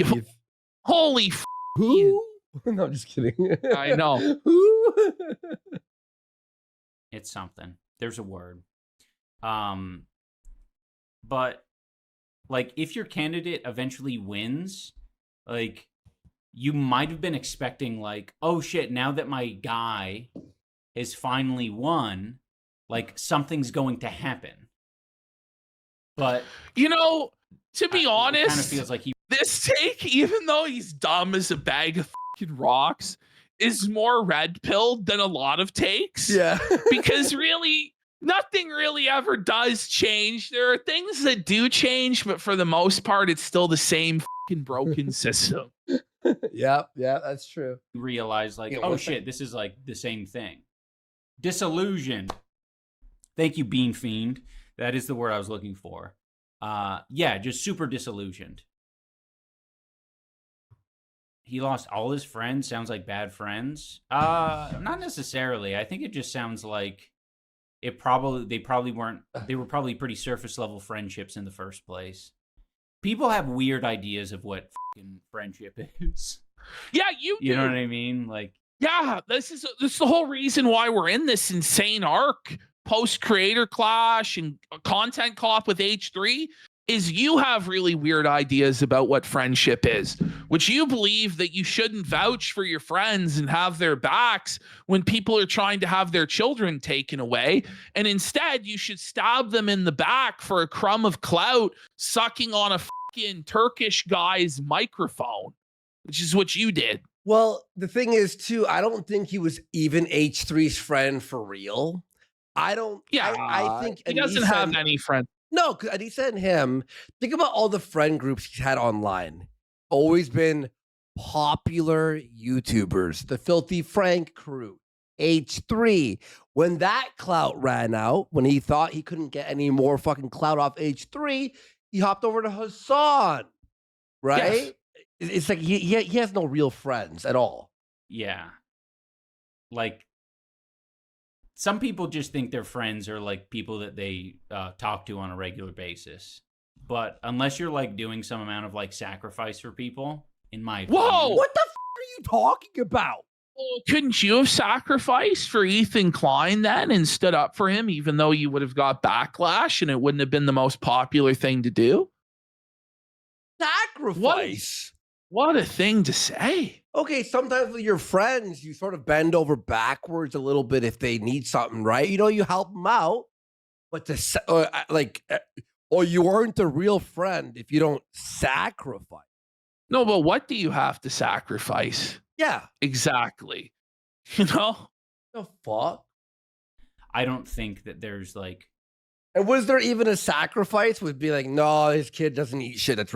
Holy who? No, I'm just kidding. I know. Who? It's something. There's a word. But like if your candidate eventually wins, like you might have been expecting like, oh shit, now that my guy has finally won, like something's going to happen. But you know, to be honest, it kind of feels like this take, even though he's dumb as a bag of fucking rocks, is more red pilled than a lot of takes. Yeah. Because really, nothing really ever does change. There are things that do change, but for the most part, it's still the same fucking broken system. Yeah, that's true. Realize like, Yeah, oh shit, this is like the same thing. Disillusioned. Thank you, Bean Fiend. That is the word I was looking for. Yeah, just super disillusioned. He lost all his friends. Sounds like bad friends. Not necessarily. I think it just sounds like they probably weren't. They were probably pretty surface level friendships in the first place. People have weird ideas of what fucking friendship is. Yeah, you know what I mean? Like, yeah, this is the whole reason why we're in this insane arc post creator clash and content co-op with H3 is you have really weird ideas about what friendship is, which you believe that you shouldn't vouch for your friends and have their backs when people are trying to have their children taken away. And instead, you should stab them in the back for a crumb of clout, sucking on a fucking Turkish guy's microphone, which is what you did. Well, the thing is, too, I don't think he was even H3's friend for real. I don't. Yeah, I think he doesn't have any friends. No, because Anisa and him, think about all the friend groups he's had online. Always been popular YouTubers, the Filthy Frank crew, H3. When that clout ran out, when he thought he couldn't get any more fucking clout off H3, he hopped over to Hassan, right? Yes. It's like he has no real friends at all. Yeah. Like, some people just think their friends are like people that they talk to on a regular basis. But unless you're like doing some amount of like sacrifice for people, in my opinion. Whoa! What the f are you talking about? Well, couldn't you have sacrificed for Ethan Klein then and stood up for him, even though you would have got backlash and it wouldn't have been the most popular thing to do? Sacrifice? What a thing to say. Okay, sometimes with your friends, you sort of bend over backwards a little bit if they need something, right? You know, you help them out, but or you aren't a real friend if you don't sacrifice. No, but what do you have to sacrifice? Yeah, exactly. You know, the fuck. I don't think that there's like. And was there even a sacrifice? Would be like, no, his kid doesn't eat shit. That's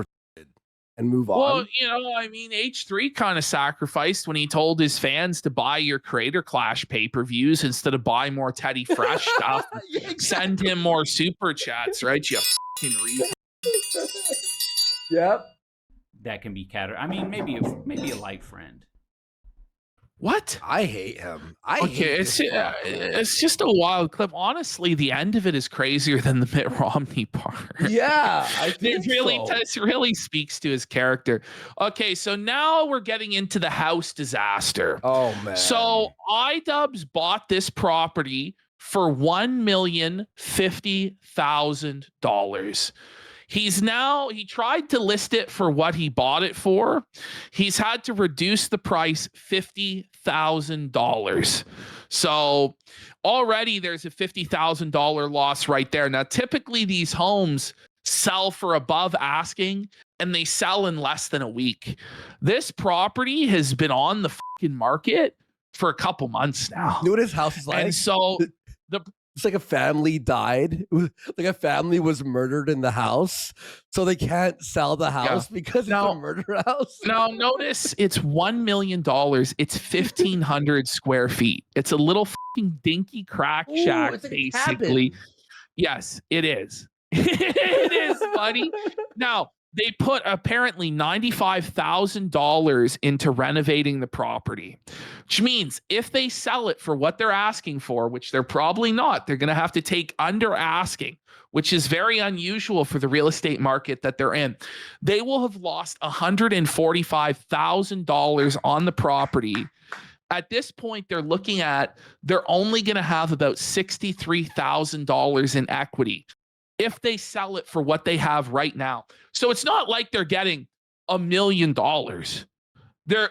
and move on. Well, you know, I mean, H3 kind of sacrificed when he told his fans to buy your Creator Clash pay-per-views instead of buy more Teddy Fresh stuff. Yeah, exactly. Send him more super chats, right? You fucking read. Yep. That can be I mean, maybe a light friend. What? I hate him. It's just a wild clip. Honestly, the end of it is crazier than the Mitt Romney part. Yeah, I think it really speaks to his character. Okay, so now we're getting into the house disaster. Oh man. So iDUBBBZ bought this property for $1,050,000. He tried to list it for what he bought it for. He's had to reduce the price $50,000. So already there's a $50,000 loss right there. Now, typically these homes sell for above asking, and they sell in less than a week. This property has been on the fucking market for a couple months now. You know what his house is like? And so it's like a family died. Like a family was murdered in the house, so they can't sell the house because it's a murder house. Now notice it's $1 million. It's 1,500 square feet. It's a little fucking dinky crack shack, it's like basically. Yes, it is. It is, buddy. Now, they put apparently $95,000 into renovating the property, which means if they sell it for what they're asking for, which they're probably not, they're going to have to take under asking, which is very unusual for the real estate market that they're in. They will have lost $145,000 on the property. At this point, they're only going to have about $63,000 in equity if they sell it for what they have right now. So it's not like they're getting $1 million.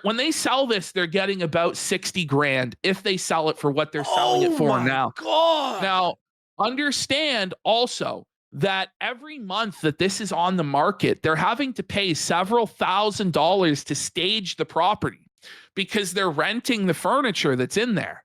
When they sell this, they're getting about 60 grand if they sell it for what they're selling it for now. God. Now, understand also that every month that this is on the market, they're having to pay several $1,000s to stage the property because they're renting the furniture that's in there.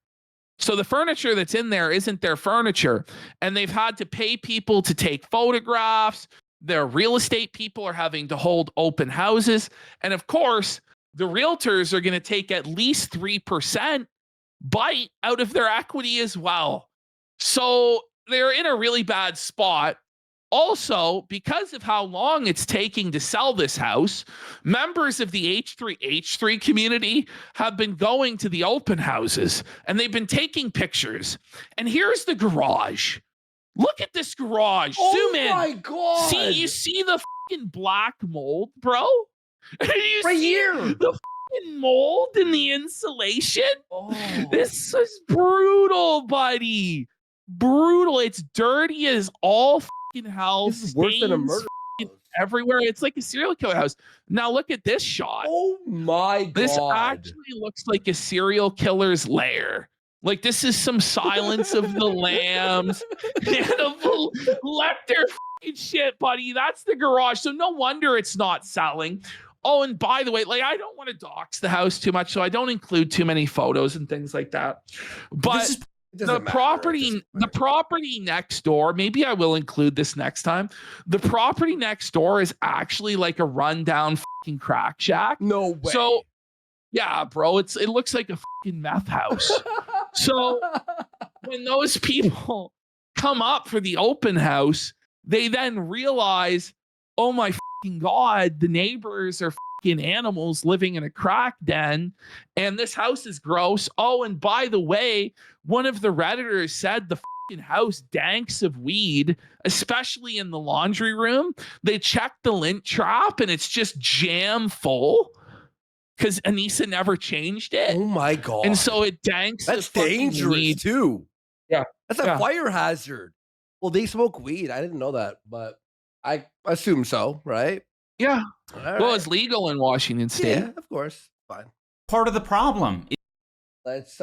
So the furniture that's in there isn't their furniture, and they've had to pay people to take photographs. Their real estate people are having to hold open houses. And of course, the realtors are going to take at least 3% bite out of their equity as well. So they're in a really bad spot. Also, because of how long it's taking to sell this house, members of the H3 community have been going to the open houses and they've been taking pictures. And here's the garage. Look at this garage. Zoom in. Oh my God. You see the fucking black mold, bro? Right here. The fucking mold in the insulation? Oh. This is brutal, buddy. Brutal. It's dirty as all hell. This is worse than a murder everywhere. It's like a serial killer house. Now look at this shot. Oh my God. This actually looks like a serial killer's lair. Like this is some Silence of the Lambs. Hannibal Lecter fucking shit, buddy. That's the garage. So no wonder it's not selling. Oh, and by the way, like I don't want to dox the house too much, so I don't include too many photos and things like that. But the property next door, maybe I will include this next time. The property next door is actually like a rundown fucking crack shack. No way. So yeah, bro, it looks like a fucking meth house. So when those people come up for the open house, they then realize, oh my fucking God, the neighbors are fucking animals living in a crack den, and this house is gross. Oh, and by the way, one of the Redditors said the fucking house danks of weed, especially in the laundry room. They checked the lint trap and it's just jam full because ANISA never changed it. Oh my God. And so it danks. That's dangerous weed. too. Yeah. That's a fire hazard. Well, they smoke weed. I didn't know that, but I assume so, right? Yeah. All well, right. it's legal in Washington State. Yeah, of course. Fine. Part of the problem. Let's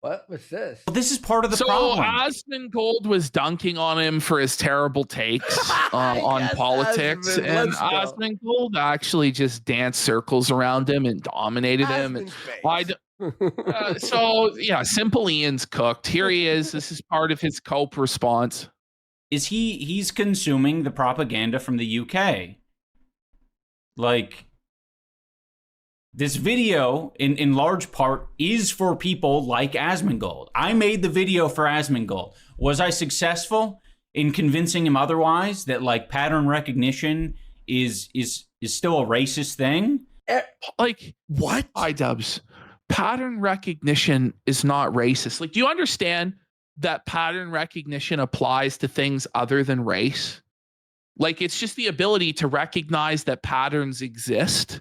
what's this? Well, this is part of the so problem. ASMONGOLD was dunking on him for his terrible takes on Yes, politics, Asmon, and let's go. ASMONGOLD actually just danced circles around him and dominated him. And so yeah, Simple Ian's cooked. Here he is. This is part of his cope response. Is he's consuming the propaganda from the UK? Like, this video, in large part, is for people like ASMONGOLD. I made the video for ASMONGOLD. Was I successful in convincing him otherwise, that like pattern recognition is still a racist thing? Like, what? iDUBBBZ. Pattern recognition is not racist. Like, do you understand that pattern recognition applies to things other than race? Like, it's just the ability to recognize that patterns exist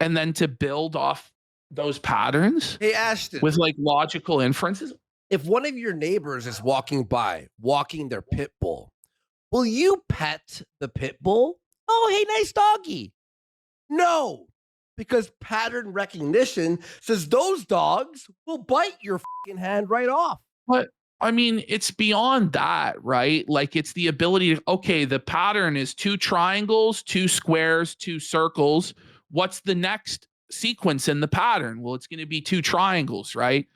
and then to build off those patterns. Hey, Ashton. With like logical inferences. If one of your neighbors is walking their pit bull, will you pet the pit bull? Oh, hey, nice doggy. No, because pattern recognition says those dogs will bite your fucking hand right off. But I mean, it's beyond that, right? Like it's the ability to, okay, the pattern is 2 triangles, 2 squares, 2 circles. What's the next sequence in the pattern? Well, it's going to be 2 triangles, right?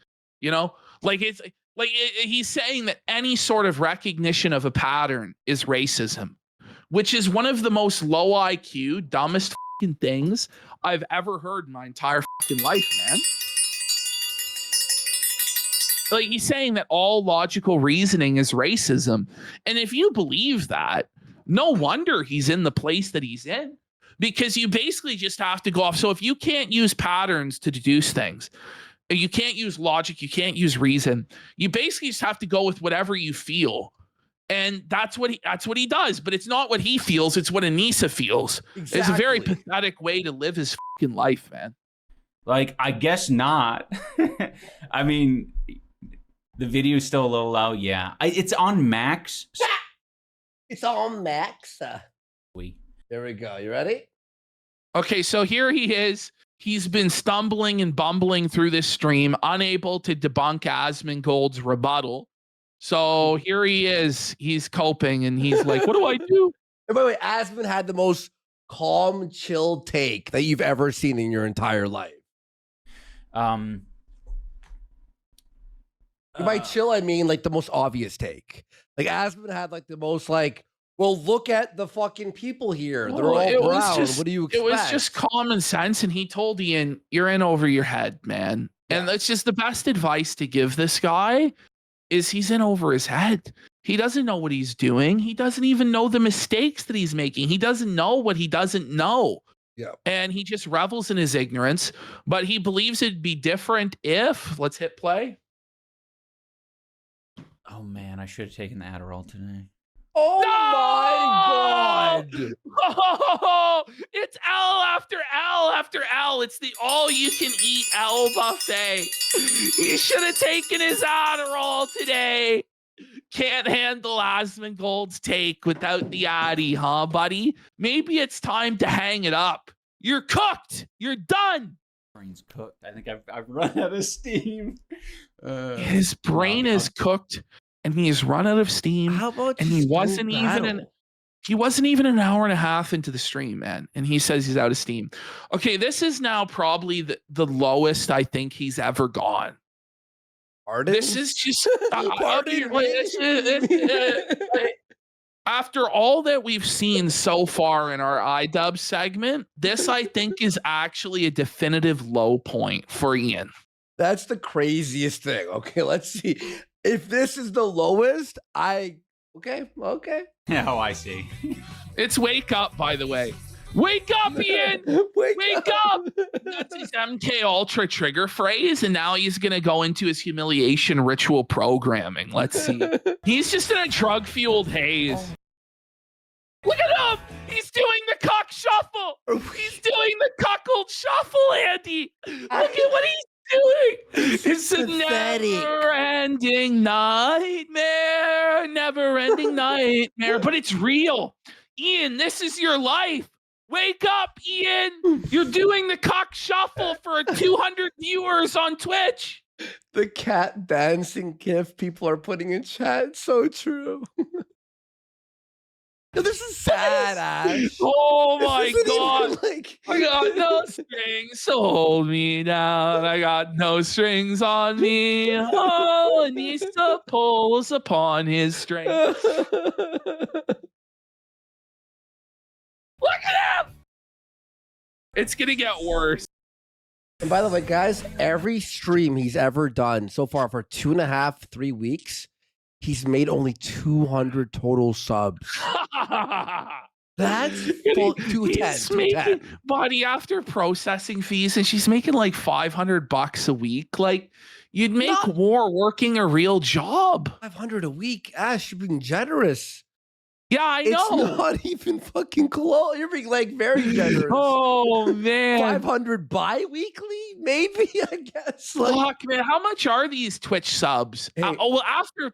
You know, like it's like he's saying that any sort of recognition of a pattern is racism, which is one of the most low IQ, dumbest fucking things I've ever heard in my entire fucking life, man. Like he's saying that all logical reasoning is racism. And if you believe that, no wonder he's in the place that he's in, because you basically just have to go off. So if you can't use patterns to deduce things, you can't use logic, you can't use reason, you basically just have to go with whatever you feel. And that's what he does. But it's not what he feels, it's what ANISA feels. Exactly. It's a very pathetic way to live his fucking life, man. Like, I guess not. I mean, the video is still a little low. Yeah. It's on max. It's on max. There we go. You ready? Okay, so here he is. He's been stumbling and bumbling through this stream, unable to debunk ASMONGOLD's rebuttal. So here he is. He's coping, and he's like, what do I do? And by the way, Asmon had the most calm, chill take that you've ever seen in your entire life. By chill, I mean like the most obvious take. Like Asmon had like the most like, well, look at the fucking people here. They're all brown. What do you expect? It was just common sense. And he told Ian, you're in over your head, man. Yeah. And that's just the best advice to give this guy is he's in over his head. He doesn't know what he's doing. He doesn't even know the mistakes that he's making. He doesn't know what he doesn't know. Yeah. And he just revels in his ignorance, but he believes it'd be different if, let's hit play. Oh man, I should have taken the Adderall today. Oh my God. Oh, it's L after L after L. It's the all-you-can-eat L buffet. He should have taken his Adderall today. Can't handle ASMONGOLD's take without the Addy, huh, buddy? Maybe it's time to hang it up. You're cooked. You're done. Brain's cooked. I think I've run out of steam. His brain is cooked. And he has run out of steam. How about and he wasn't even an hour and a half into the stream, man. And he says he's out of steam. Okay, this is now probably the lowest I think he's ever gone. Pardon? This is just after all that we've seen so far in our iDUBBBZ segment, this I think is actually a definitive low point for Ian. That's the craziest thing. Okay, let's see. If this is the lowest, okay. Oh, I see. It's wake up, by the way. Wake up, Ian! Wake up! That's his MK Ultra trigger phrase, and now he's gonna go into his humiliation ritual programming. Let's see. He's just in a drug-fueled haze. Look at him! He's doing the cuck shuffle! He's doing the cuckold shuffle, Andy! Look at what he's doing. It's a never-ending nightmare, never-ending nightmare, but it's real. Ian, this is your life. Wake up, Ian. You're doing the cock shuffle for 200 viewers on Twitch. The cat dancing gif people are putting in chat. So true. This is sad, Ash. Oh my God. I got no strings to hold me down. I got no strings on me. Oh, ANISA pulls upon his strings. Look at him. It's going to get worse. And by the way, guys, every stream he's ever done so far for 2.5, 3 weeks, he's made only 200 total subs. That's 210. Buddy, after processing fees, and she's making like $500 a week. Like, you'd make more working a real job. 500 a week, Ash. You're being generous. Yeah, I know. It's not even fucking close. You're being like very generous. Oh man, 500 bi-weekly, maybe. I guess. Like, fuck, man. How much are these Twitch subs? Hey. Well, after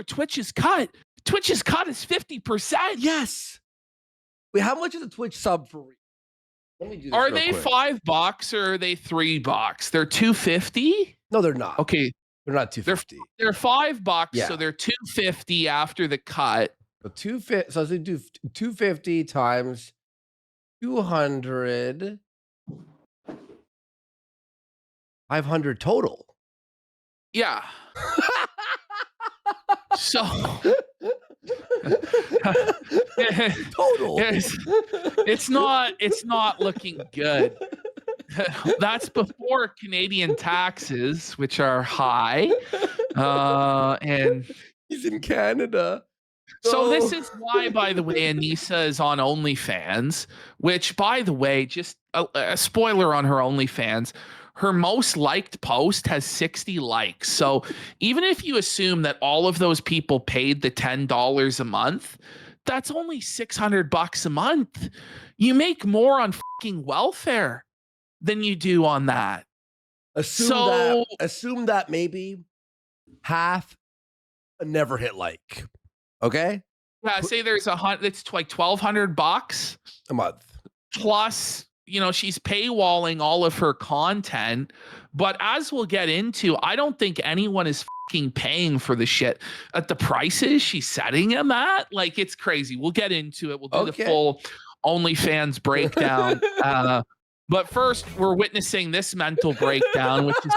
Twitch is cut is 50%. Yes. Wait, how much is a Twitch sub for real? Let me do this. Are they $5 or are they $3? They're $2.50. No, they're not. Okay. They're not 250. They're $5, Yeah. so they're $250 after the cut. So 250. So they do 250 times 200. 500 total. Yeah. So total. It's not looking good. That's before Canadian taxes, which are high. And he's in Canada. So this is why, by the way, ANISA is on OnlyFans, which, by the way, just a spoiler on her OnlyFans, her most liked post has 60 likes. So even if you assume that all of those people paid the $10 a month, that's only $600 a month. You make more on fucking welfare than you do on that. Assume that maybe half never hit like. Okay. Yeah, say there's it's like $1,200 a month. Plus, she's paywalling all of her content. But as we'll get into, I don't think anyone is fucking paying for the shit at the prices she's setting them at. Like, it's crazy. We'll get into it. We'll do the full OnlyFans breakdown. But first, we're witnessing this mental breakdown, which is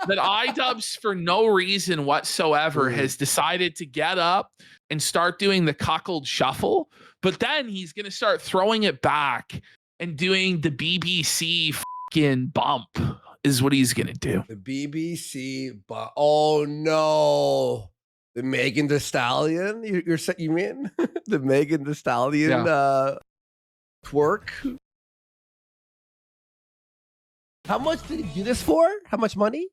that iDUBBBZ, for no reason whatsoever, has decided to get up and start doing the CUCKED shuffle. But then he's going to start throwing it back and doing the BBC fucking bump is what he's going to do. The BBC bump. Oh, no. The Megan Thee Stallion? You mean? The Megan Thee Stallion twerk? How much did he do this for? How much money?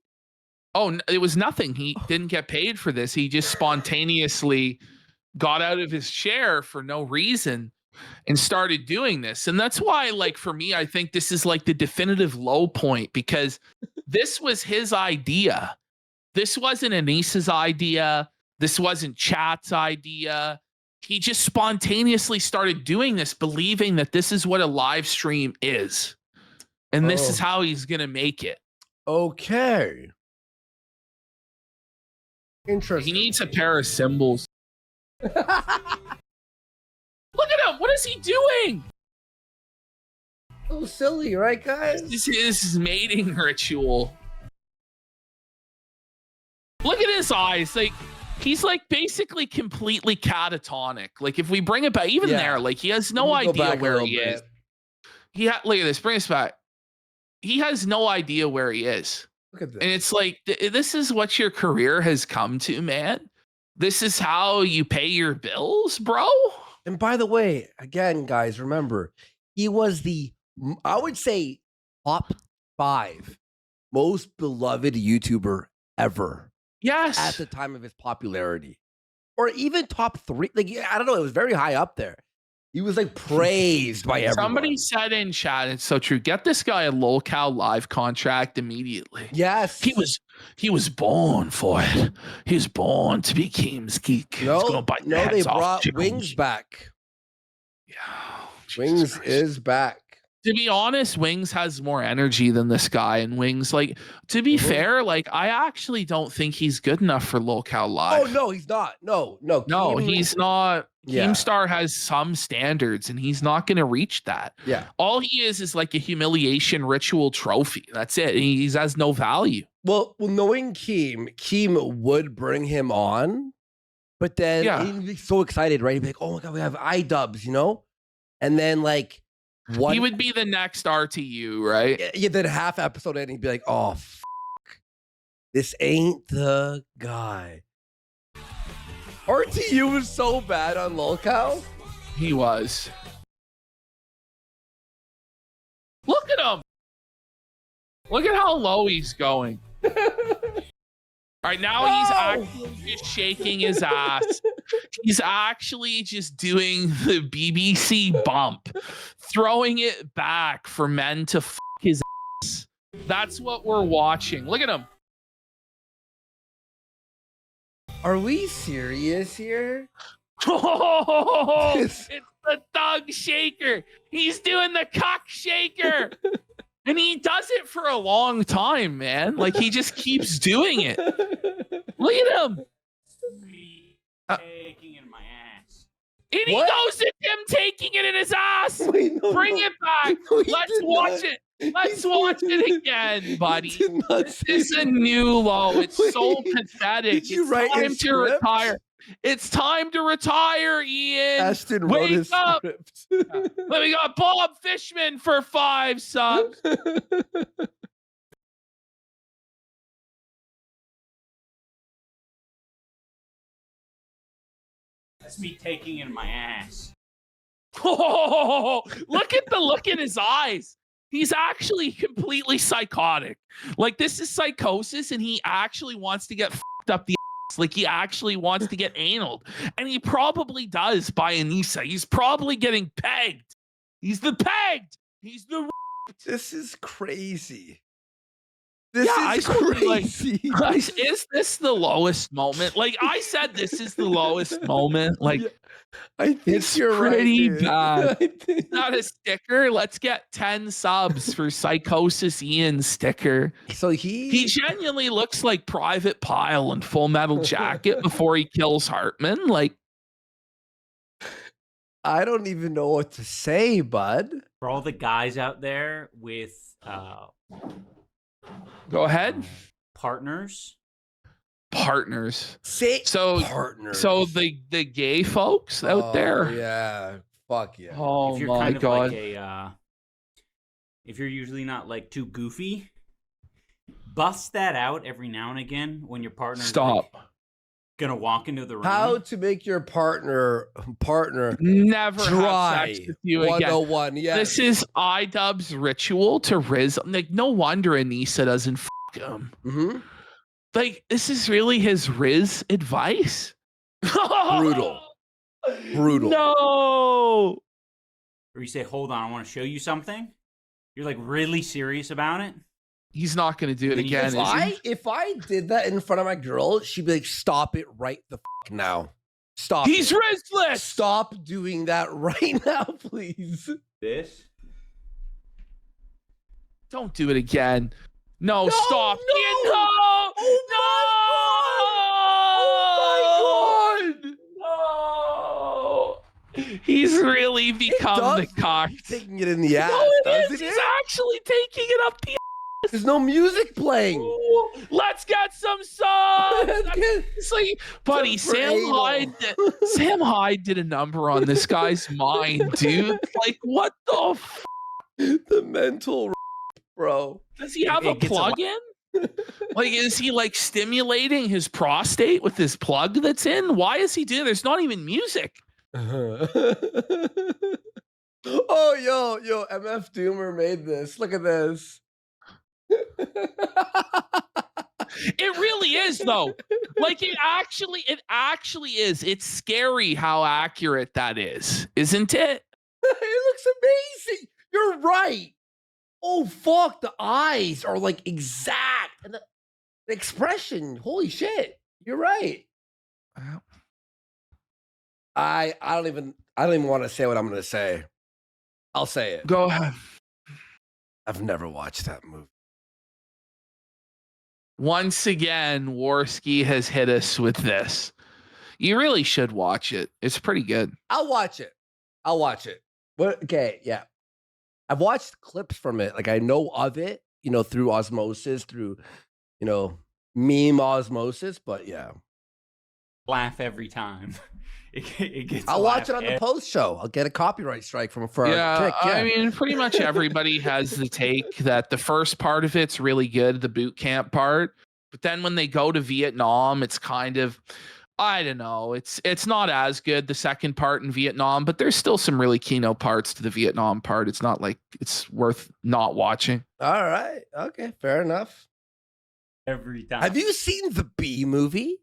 Oh, it was nothing. He didn't get paid for this. He just spontaneously got out of his chair for no reason and started doing this. And that's why, like, for me, I think this is like the definitive low point, because this was his idea. This wasn't ANISA's idea. This wasn't Chat's idea. He just spontaneously started doing this, believing that this is what a live stream is. And this is how he's going to make it. Okay. Interesting. He needs a pair of cymbals. Look at him. What is he doing? So silly, right, guys? This is his mating ritual. Look at his eyes. Like, he's like basically completely catatonic. Like, if we bring it back, even there, like, he has no idea where he is. Look at this. Bring us back. He has no idea where he is. Look at this. And it's like, this is what your career has come to, man. This is how you pay your bills, bro. And by the way, again, guys, remember, he was I would say, top 5 most beloved YouTuber ever. Yes. At the time of his popularity. Or even top 3. Like, I don't know. It was very high up there. He was like praised by everyone. Somebody said in chat, it's so true. Get this guy a LolCal live contract immediately. Yes. He was born for it. He was born to be Keem's Geek. No, they brought Wings back. Yeah. Wings is back. To be honest, Wings has more energy than this guy, and Wings, like, to be fair, like, I actually don't think he's good enough for LolCal Live. Oh, no, he's not. No, he's not. Keemstar has some standards, and he's not going to reach that. Yeah. All he is like a humiliation ritual trophy. That's it. He has no value. Well, knowing Keem would bring him on, but then he'd be so excited, right? He'd be like, oh my God, we have iDUBBBZ, And then, like, he would be the next RTU, right? Yeah, then half episode in, he'd be like, oh, this ain't the guy. RTU was so bad on LolCal. He was. Look at him. Look at how low he's going. All right, now he's actually just shaking his ass. He's actually just doing the BBC bump, throwing it back for men to fuck his ass. That's what we're watching. Look at him. Are we serious here? Oh, it's the Doug Shaker. He's doing the cock shaker. And he does it for a long time, man. Like, he just keeps doing it. Look at him. Taking it in my ass. And he goes to him taking it in his ass. Wait, no, Bring no. it back. No, he Let's did watch not. it. Let's watch it again, buddy. Did not say It's a that. new low. It's so Wait, pathetic. did you It's write time his to script? retire. It's time to retire, Ian. Ashton wrote Wake his up. script. Let me got Bob Fishman for 5 subs. That's me taking it in my ass. Oh, look at the look in his eyes. He's actually completely psychotic. Like, this is psychosis, and he actually wants to get fucked up the ass. Like, he actually wants to get anal. And he probably does by ANISA. He's probably getting pegged. He's the pegged. He's the. This is crazy. This Yeah, is I totally, like, crazy. Guys, is this the lowest moment? Like, I said, this is the lowest moment. Like, Yeah, I think it's you're pretty right, dude. bad. I think- Not a sticker. Let's get 10 subs for Psychosis Ian sticker. So He genuinely looks like Private Pile in Full Metal Jacket before he kills Hartman. Like, I don't even know what to say, bud. For all the guys out there with go ahead. partners. Partners. Say So, partners. so the gay folks out there. Yeah. Fuck yeah. Oh If you're my kind of god. like a, if you're usually not like too goofy, bust that out every now and again when your partner's Stop. like, gonna walk into the room. How to make your partner Never dry. have sex with you again. 101. Yeah. This is iDUBBBZ ritual to Riz. Like, no wonder ANISA doesn't him. Mm-hmm. Like, this is really his Riz advice. Brutal. Brutal. No. Or you say, "Hold on, I want to show you something." You're like really serious about it. He's not going to do it again. If I did that in front of my girl, she'd be like, "Stop it right the fuck now. Stop. He's it. Rizless. Stop doing that right now, please." This. Don't do it again. No, stop. no! Ian, no! Oh No! He's really become the cock. He's taking it in the ass. No, it doesn't is. He's it? actually taking it up the There's no music playing. Ooh, let's get some songs. It's like, buddy, Some for anal. Sam Hyde did a number on this guy's mind, dude. Like, what the The mental, bro. does he have a It gets a lot- plug-in? Like, is he like stimulating his prostate with this plug that's in? Why is he doing? There's not even music. Oh, yo, MF Doomer made this. Look at this. It really is, though. Like, it actually is. It's scary how accurate that is, isn't it? It looks amazing. You're right. Oh, fuck. The eyes are like exact. And the expression. Holy shit. You're right. I don't even want to say what I'm going to say. I'll say it. Go ahead. I've never watched that movie. Once again, Warski has hit us with this. You really should watch it. It's pretty good. I'll watch it. What? Okay, yeah. I've watched clips from it. Like, I know of it, through osmosis, through, meme osmosis. But yeah, Laugh every time. It gets. I'll watch it on laugh the post show. I'll get a copyright strike for our Yeah, tick. Yeah. I mean, pretty much everybody has the take that the first part of it's really good, the boot camp part. But then when they go to Vietnam, it's kind of, I don't know, it's not as good, the second part in Vietnam, but there's still some really keynote parts to the Vietnam part. It's not like it's worth not watching. All right. Okay. Fair enough. every time. Have you seen the B movie?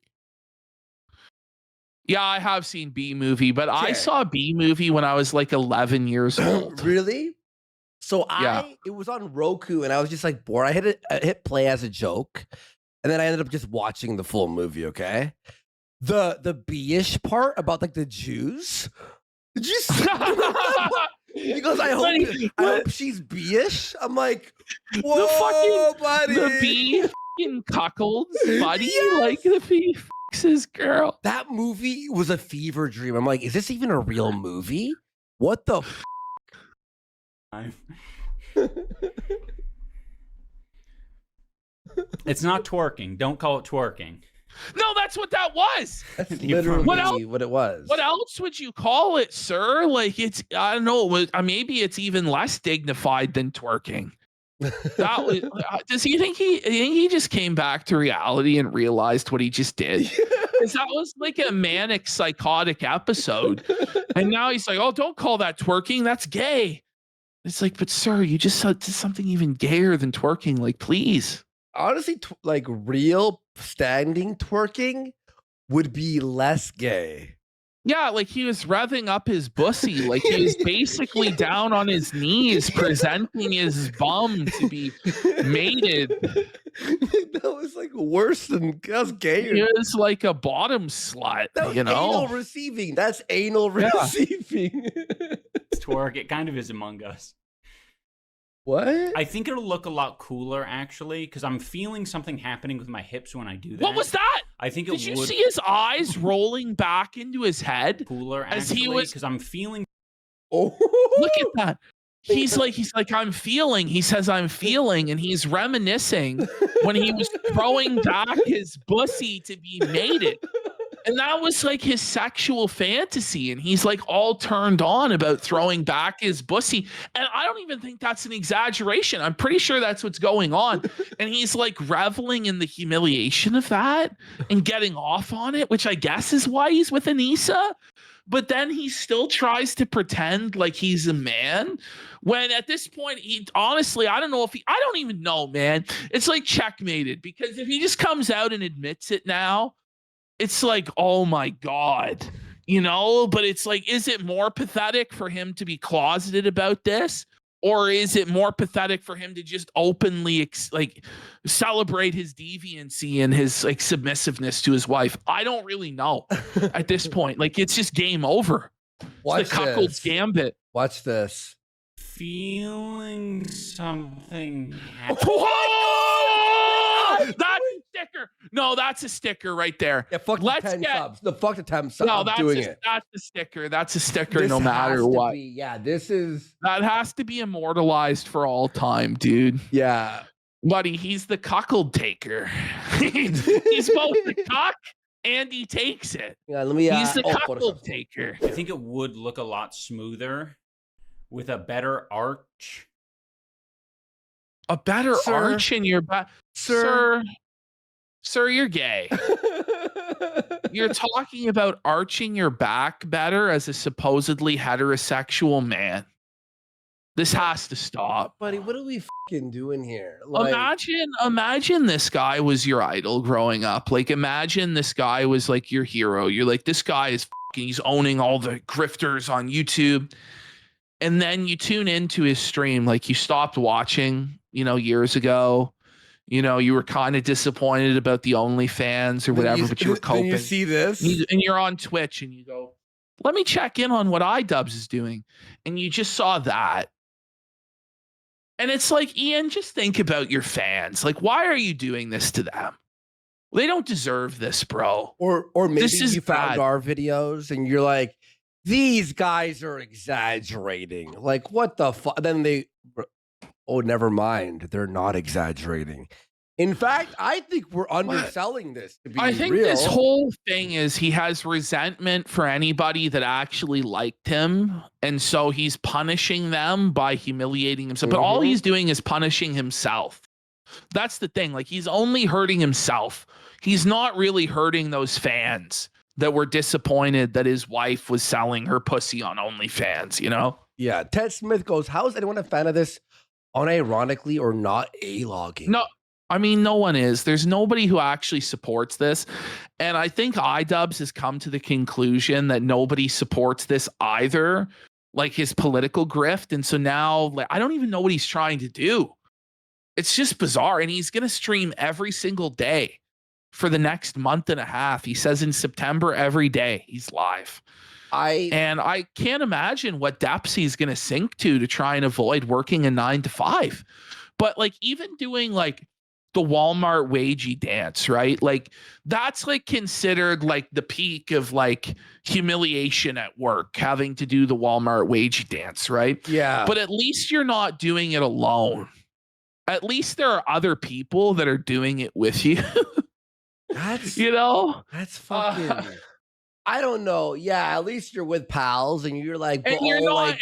Yeah, I have seen B movie, but I Okay. saw B movie when I was like 11 years old. Really? So Yeah. it was on Roku, and I was just like bored. I hit play as a joke, and then I ended up just watching the full movie. Okay, the B-ish part about like the Jews. Did you see? Because I hope she's B-ish. I'm like, whoa, buddy. The B fucking cuckolds, buddy. Yes! Like if he fucks his girl. That movie was a fever dream. I'm like, is this even a real movie? What the It's not twerking. Don't call it twerking. No, that's what that was. That's literally what it was. What else would you call it, sir? Like it's, I don't know. Maybe it's even less dignified than twerking. That was, does he think he just came back to reality and realized what he just did? Because that was like a manic psychotic episode. And now he's like, oh, don't call that twerking. That's gay. It's like, but sir, you just did something even gayer than twerking. Like, please. Honestly, like real standing twerking would be less gay. Yeah, like he was revving up his bussy. Like he was basically down on his knees, presenting his bum to be mated. That was like worse than that's gay. He was like a bottom slut, That was you know? anal receiving. That's anal receiving. Twerk. It kind of is Among Us. What? I think it'll look a lot cooler, actually, because I'm feeling something happening with my hips when I do that. What was that? I think it Did you would see his eyes rolling back into his head? cooler, as actually, he was- because I'm feeling... Oh, Look at that. He's like, I'm feeling. He says, I'm feeling. And he's reminiscing when he was throwing back his bussy to be mated. And that was like his sexual fantasy. And he's like all turned on about throwing back his bussy. And I don't even think that's an exaggeration. I'm pretty sure that's what's going on. And he's like reveling in the humiliation of that and getting off on it, which I guess is why he's with ANISA. But then he still tries to pretend like he's a man when at this point, he honestly, I don't know if I don't even know, man. It's like checkmated, because if he just comes out and admits it now, it's like, oh my God, you know, but it's like, is it more pathetic for him to be closeted about this? Or is it more pathetic for him to just openly like celebrate his deviancy and his like submissiveness to his wife? I don't really know at this point. Like it's just game over. watch It's the cuckold's this. gambit. Watch this. Feeling something Whoa! That's a sticker. No, that's a sticker right there. Yeah, fuck Let's the 10 get- subs. The fuck the 10 subs. No, I'm that's doing a, it. that's a sticker. That's a sticker This no has matter to what. be- yeah, this is. That has to be immortalized for all time, dude. Yeah. Buddy, he's the cuckold taker. He's both the cuck and he takes it. Yeah, let me. He's the oh, cuckold Photoshop. taker. I think it would look a lot smoother with a better arch. A better Sir. arch in your back. Sir. Sir, you're gay. You're talking about arching your back better as a supposedly heterosexual man. This has to stop. Buddy, what are we fucking doing here? Imagine this guy was your idol growing up. Like, imagine this guy was like your hero. You're like, this guy is fucking, he's owning all the grifters on YouTube. And then you tune into his stream, like you stopped watching, you know, years ago. You know, you were kind of disappointed about the OnlyFans or whatever, but you were coping. You see this? And you're on Twitch and you go, let me check in on what iDUBBBZ is doing. And you just saw that. And it's like, Ian, just think about your fans. Like, why are you doing this to them? They don't deserve this, bro. Or maybe This is you found bad. our videos and you're like, these guys are exaggerating. Like, what the fuck? Then they, oh, never mind. They're not exaggerating. In fact, I think we're underselling this to be I think real. this whole thing is he has resentment for anybody that actually liked him. And so he's punishing them by humiliating himself. But all Mhm. he's doing is punishing himself. That's the thing. Like, he's only hurting himself. He's not really hurting those fans that were disappointed that his wife was selling her pussy on OnlyFans, you know? Yeah. Ted Smith goes, how is anyone a fan of this unironically or not A-logging? No, I mean, no one is. There's nobody who actually supports this. And I think iDUBBBZ has come to the conclusion that nobody supports this either, like his political grift. And so now, like, I don't even know what he's trying to do. It's just bizarre. And he's going to stream every single day for the next month and a half. He says in September, every day he's live. And I can't imagine what depths he's going to sink to try and avoid working a 9 to 5. But like, even doing like the Walmart wagey dance, right? Like that's like considered like the peak of like humiliation at work, having to do the Walmart wagey dance, right? Yeah. But at least you're not doing it alone. At least there are other people that are doing it with you. That's you know? That's fucking I don't know. Yeah, at least you're with pals and you're like, And you're not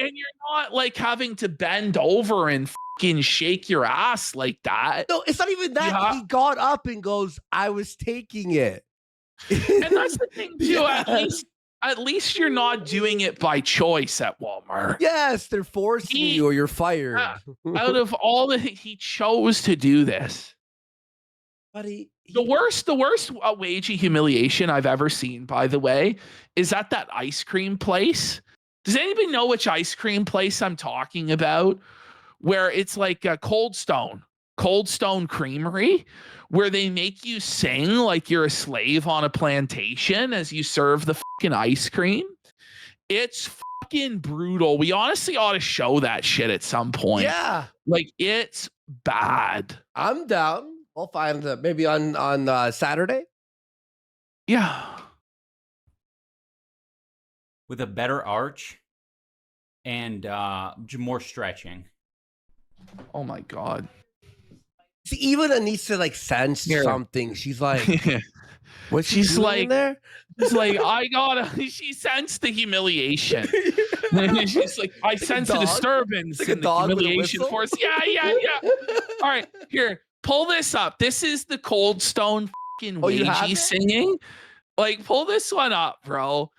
like having to bend over and fucking shake your ass like that. No, it's not even that. Yeah. He got up and goes, I was taking it. And that's the thing too. Yes. At least you're not doing it by choice at Walmart. Yes, they're forcing you or you're fired. Out of all the he chose to do this. Buddy, the worst wagey humiliation I've ever seen, by the way, is at that ice cream place. Does anybody know which ice cream place I'm talking about? Where it's like a Cold Stone Creamery, where they make you sing like you're a slave on a plantation as you serve the fucking ice cream. It's fucking brutal. We honestly ought to show that shit at some point. Yeah. Like it's bad. I'm down. I'll find maybe on Saturday. Yeah. With a better arch and more stretching. Oh my God. See, even Anisa like sensed something. She's like, what she's like there? She's like, she sensed the humiliation. She's like, I sense a disturbance like in the humiliation force. Yeah. All right, here, pull this up. This is the Cold Stone fucking wagey singing. Like, pull this one up, bro.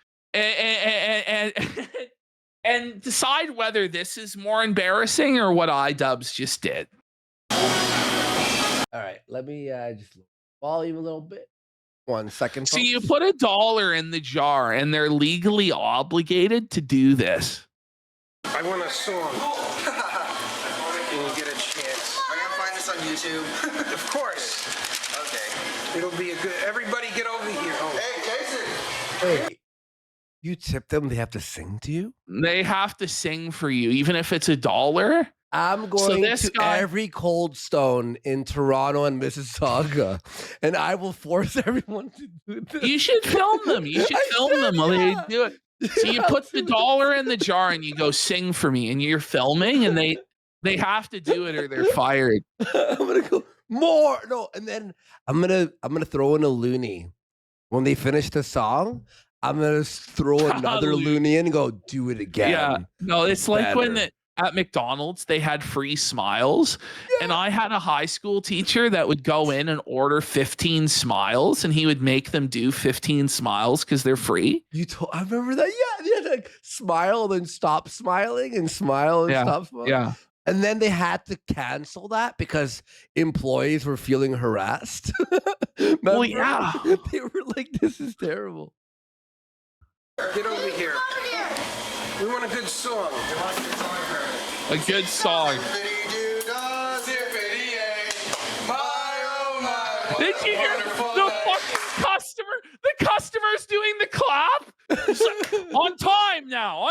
And decide whether this is more embarrassing or what iDUBBBZ just did. All right, let me just volume a little bit. 1 second. So you put $1 in the jar and they're legally obligated to do this. I want a song. When you get a chance. Am I gonna find this on YouTube? Of course. Okay. It'll be a good, everybody get over here. Oh. Hey, Jason. Wait, you tip them, they have to sing to you? They have to sing for you, even if it's $1. I'm going to every Cold Stone in Toronto and Mississauga, and I will force everyone to do this. You should film them. You should film them while they do it. So you put the $1 in the jar and you go sing for me, and you're filming, and they have to do it or they're fired. I'm gonna go more. No, and then I'm gonna throw in a loony. When they finish the song, I'm gonna throw another loony in and go do it again. Yeah. No, it's like when at McDonald's they had free smiles, and I had a high school teacher that would go in and order 15 smiles, and he would make them do 15 smiles because they're free. I remember that. Yeah, like smile, then stop smiling, and smile and stop smiling. Yeah. And then they had to cancel that because employees were feeling harassed. Well, yeah. They were like, "This is terrible." Get over here. We want a good song. A good song. Did you hear the fucking customer? The customer's doing the clap. Like, on time now.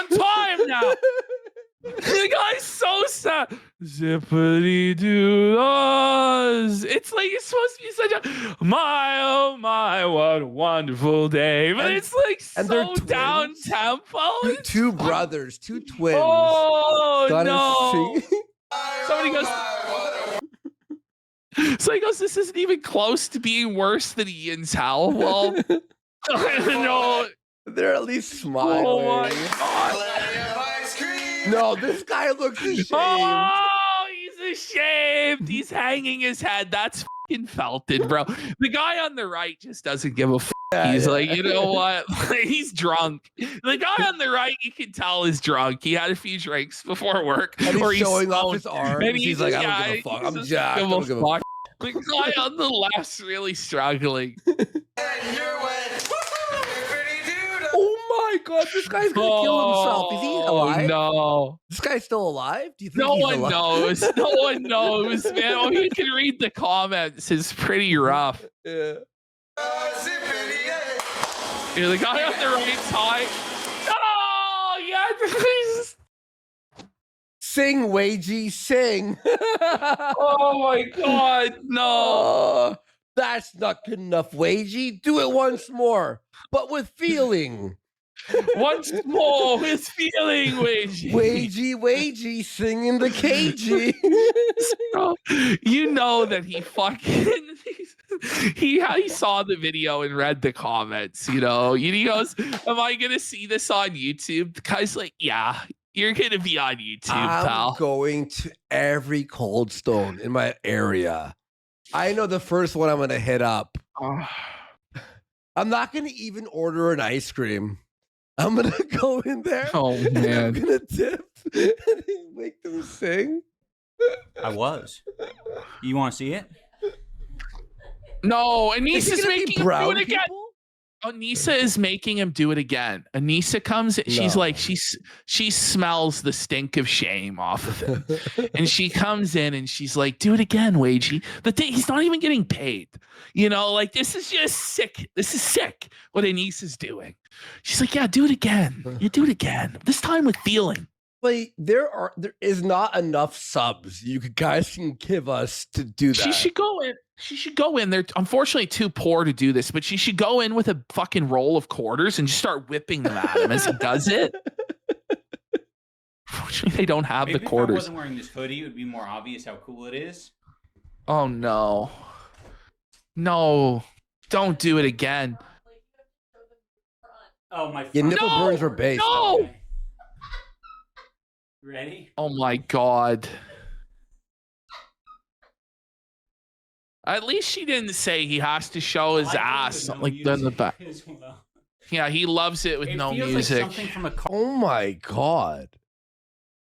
The guy's so sad. Zippity doo dah. It's like it's supposed to be such a my oh my what a wonderful day, but it's like so down tempo. Two brothers, two twins. Oh no! Somebody goes. This isn't even close to being worse than Ian's Howl. Well, no, they're at least smiling. Oh my God. No, this guy looks ashamed. Oh, he's ashamed. He's hanging his head. That's fucking felted, bro. The guy on the right just doesn't give a fuck. He's like, you know what? He's drunk. The guy on the right, you can tell is drunk. He had a few drinks before work. And he's showing off his arms. And he's like, I don't give a fuck. I'm jacked. I don't give a fuck. The guy on the left's really struggling. Oh my God, this guy's gonna kill himself. Is he alive? No. This guy's still alive? Do you think no he's one alive? knows? No one knows, man. Oh, you can read the comments. It's pretty rough. Yeah. You're the guy on the right side. Oh, yeah. Sing, Wagey, sing. Oh my God, no. Oh, that's not good enough, Wagey. Do it once more, but with feeling. Once more with feeling, Wagey. Wagey, singing the cagey. So, you know that he fucking he saw the video and read the comments, you know. He goes, "Am I gonna see this on YouTube?" The guy's like, "Yeah, you're gonna be on YouTube, pal." I'm going to every Cold Stone in my area. I know the first one I'm gonna hit up. I'm not gonna even order an ice cream. I'm gonna go in there. Oh and I'm man. gonna dip and make them sing. I was. You want to see it? No, Is it Anissa's gonna be making him do brown it again. people? Anissa is making him do it again. Anissa comes, she's No. like, she smells the stink of shame off of him. And she comes in and she's like, "Do it again, Wagey." The thing, he's not even getting paid. You know, like, this is just sick. This is sick what Anissa's doing. She's like, "Yeah, do it again. Yeah, do it again. This time with feeling." Like there is not enough subs you guys can give us to do that. She should go in. She should go in. They're unfortunately too poor to do this, but she should go in with a fucking roll of quarters and just start whipping them at him as he does it. Unfortunately, they don't have Maybe the if I quarters. wasn't wearing this hoodie, it would be more obvious how cool it is. Oh no. No. Don't do it again. Oh my! Your front- nipple No, burns were based. no. Okay. Ready? Oh my God. At least she didn't say he has to show his I like it ass with no like in the music back. as well. Yeah, he loves it with It no feels music. Like something from a Oh my God.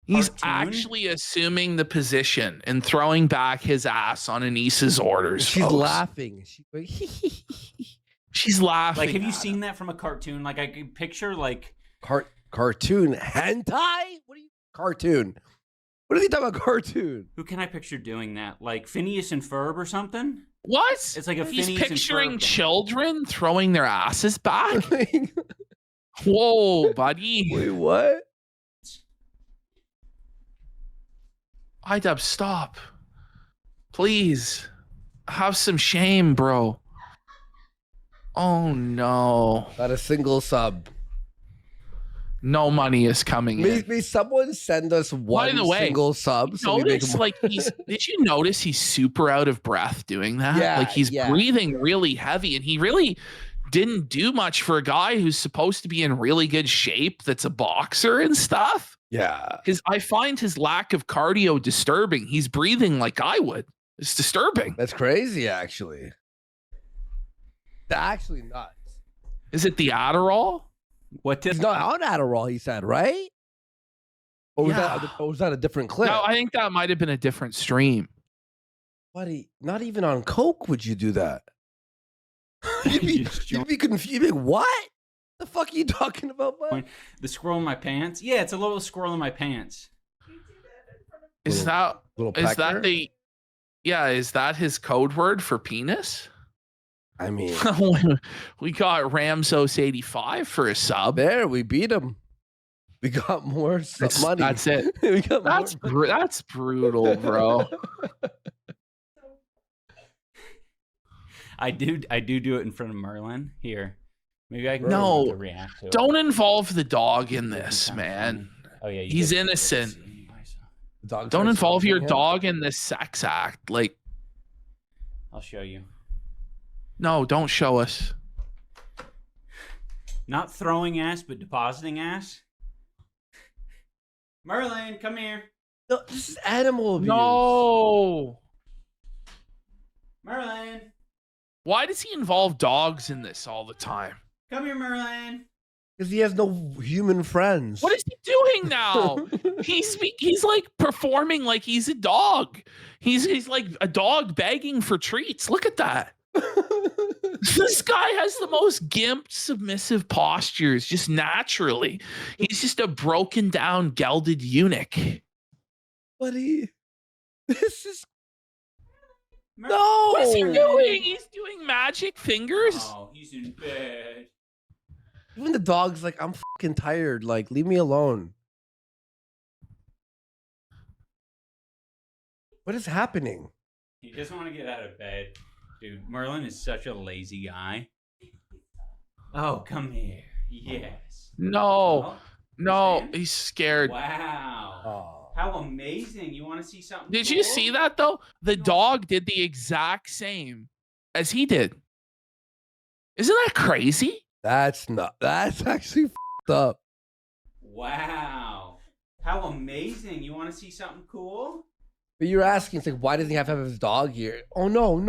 He's cartoon? actually assuming the position and throwing back his ass on Anissa's orders. She's folks. laughing. She's like, She's laughing. Like, have you at seen him. that from a cartoon? Like, I can picture like cartoon hentai? What are you cartoon? What are they talking about cartoon? who can I picture doing that? Like Phineas and Ferb or something? What? It's like a He's Phineas and picturing Ferb thing. children throwing their asses back. Whoa, buddy. Wait, what? iDUBBBZ, stop. Please. Have some shame, bro. Oh no. Not a single sub. No money is coming in. May someone send us one the way, single sub? So we make Notice, more- like, did you notice he's super out of breath doing that? Yeah, like he's yeah. breathing really heavy, and he really didn't do much for a guy who's supposed to be in really good shape, that's a boxer and stuff. Yeah. I find his lack of cardio disturbing. He's breathing like I would. It's disturbing. That's crazy, actually. That's actually nuts. Is it the Adderall? What did He's not on Adderall, he said, right? Or was, Yeah. was that a different clip? No, I think that might have been a different stream. Buddy, not even on Coke would you do that. you'd Just be confused. You'd be like, what? The fuck are you talking about, bud? the squirrel in my pants? Yeah, it's a little squirrel in my pants. Is Little that pecker? is that his code word for penis? I mean, We got Ramsos85 for a sub. there, we beat him. We got more money. That's it. we got That's brutal, bro. I do it in front of Merlin. Here. Maybe I can No, get him to react to it. Don't involve the dog in That'd be this, kinda man. funny. Oh yeah, you He's get it. innocent. Dog Don't starts involve your licking him. dog in this sex act. Like, I'll show you. no, don't show us. Not throwing ass, but depositing ass. Merlin, come here. No, this is animal abuse. No. Merlin, Why does he involve dogs in this all the time? come here, Merlin. Because he has no human friends. What is he doing now? He's like performing like he's a dog. He's like a dog begging for treats. Look at that. This guy has the most gimped, submissive postures just naturally. He's just a broken down, gelded eunuch. Buddy, this is Merlin. no. What is he doing? He's doing magic fingers. Oh, he's in bed. Even the dog's like, I'm fucking tired. Like, leave me alone. What is happening? He doesn't want to get out of bed. Dude, Merlin is such a lazy guy. Oh, come here. Yes. No. Oh, No, stand? he's scared. Wow. Oh. How amazing. You want to see something Did cool? you see that though? The dog did the exact same as he did. Isn't that crazy? That's actually f***ed up. Wow. How amazing. You want to see something cool? But you're asking, it's like, why doesn't he have to have his dog here? Oh no.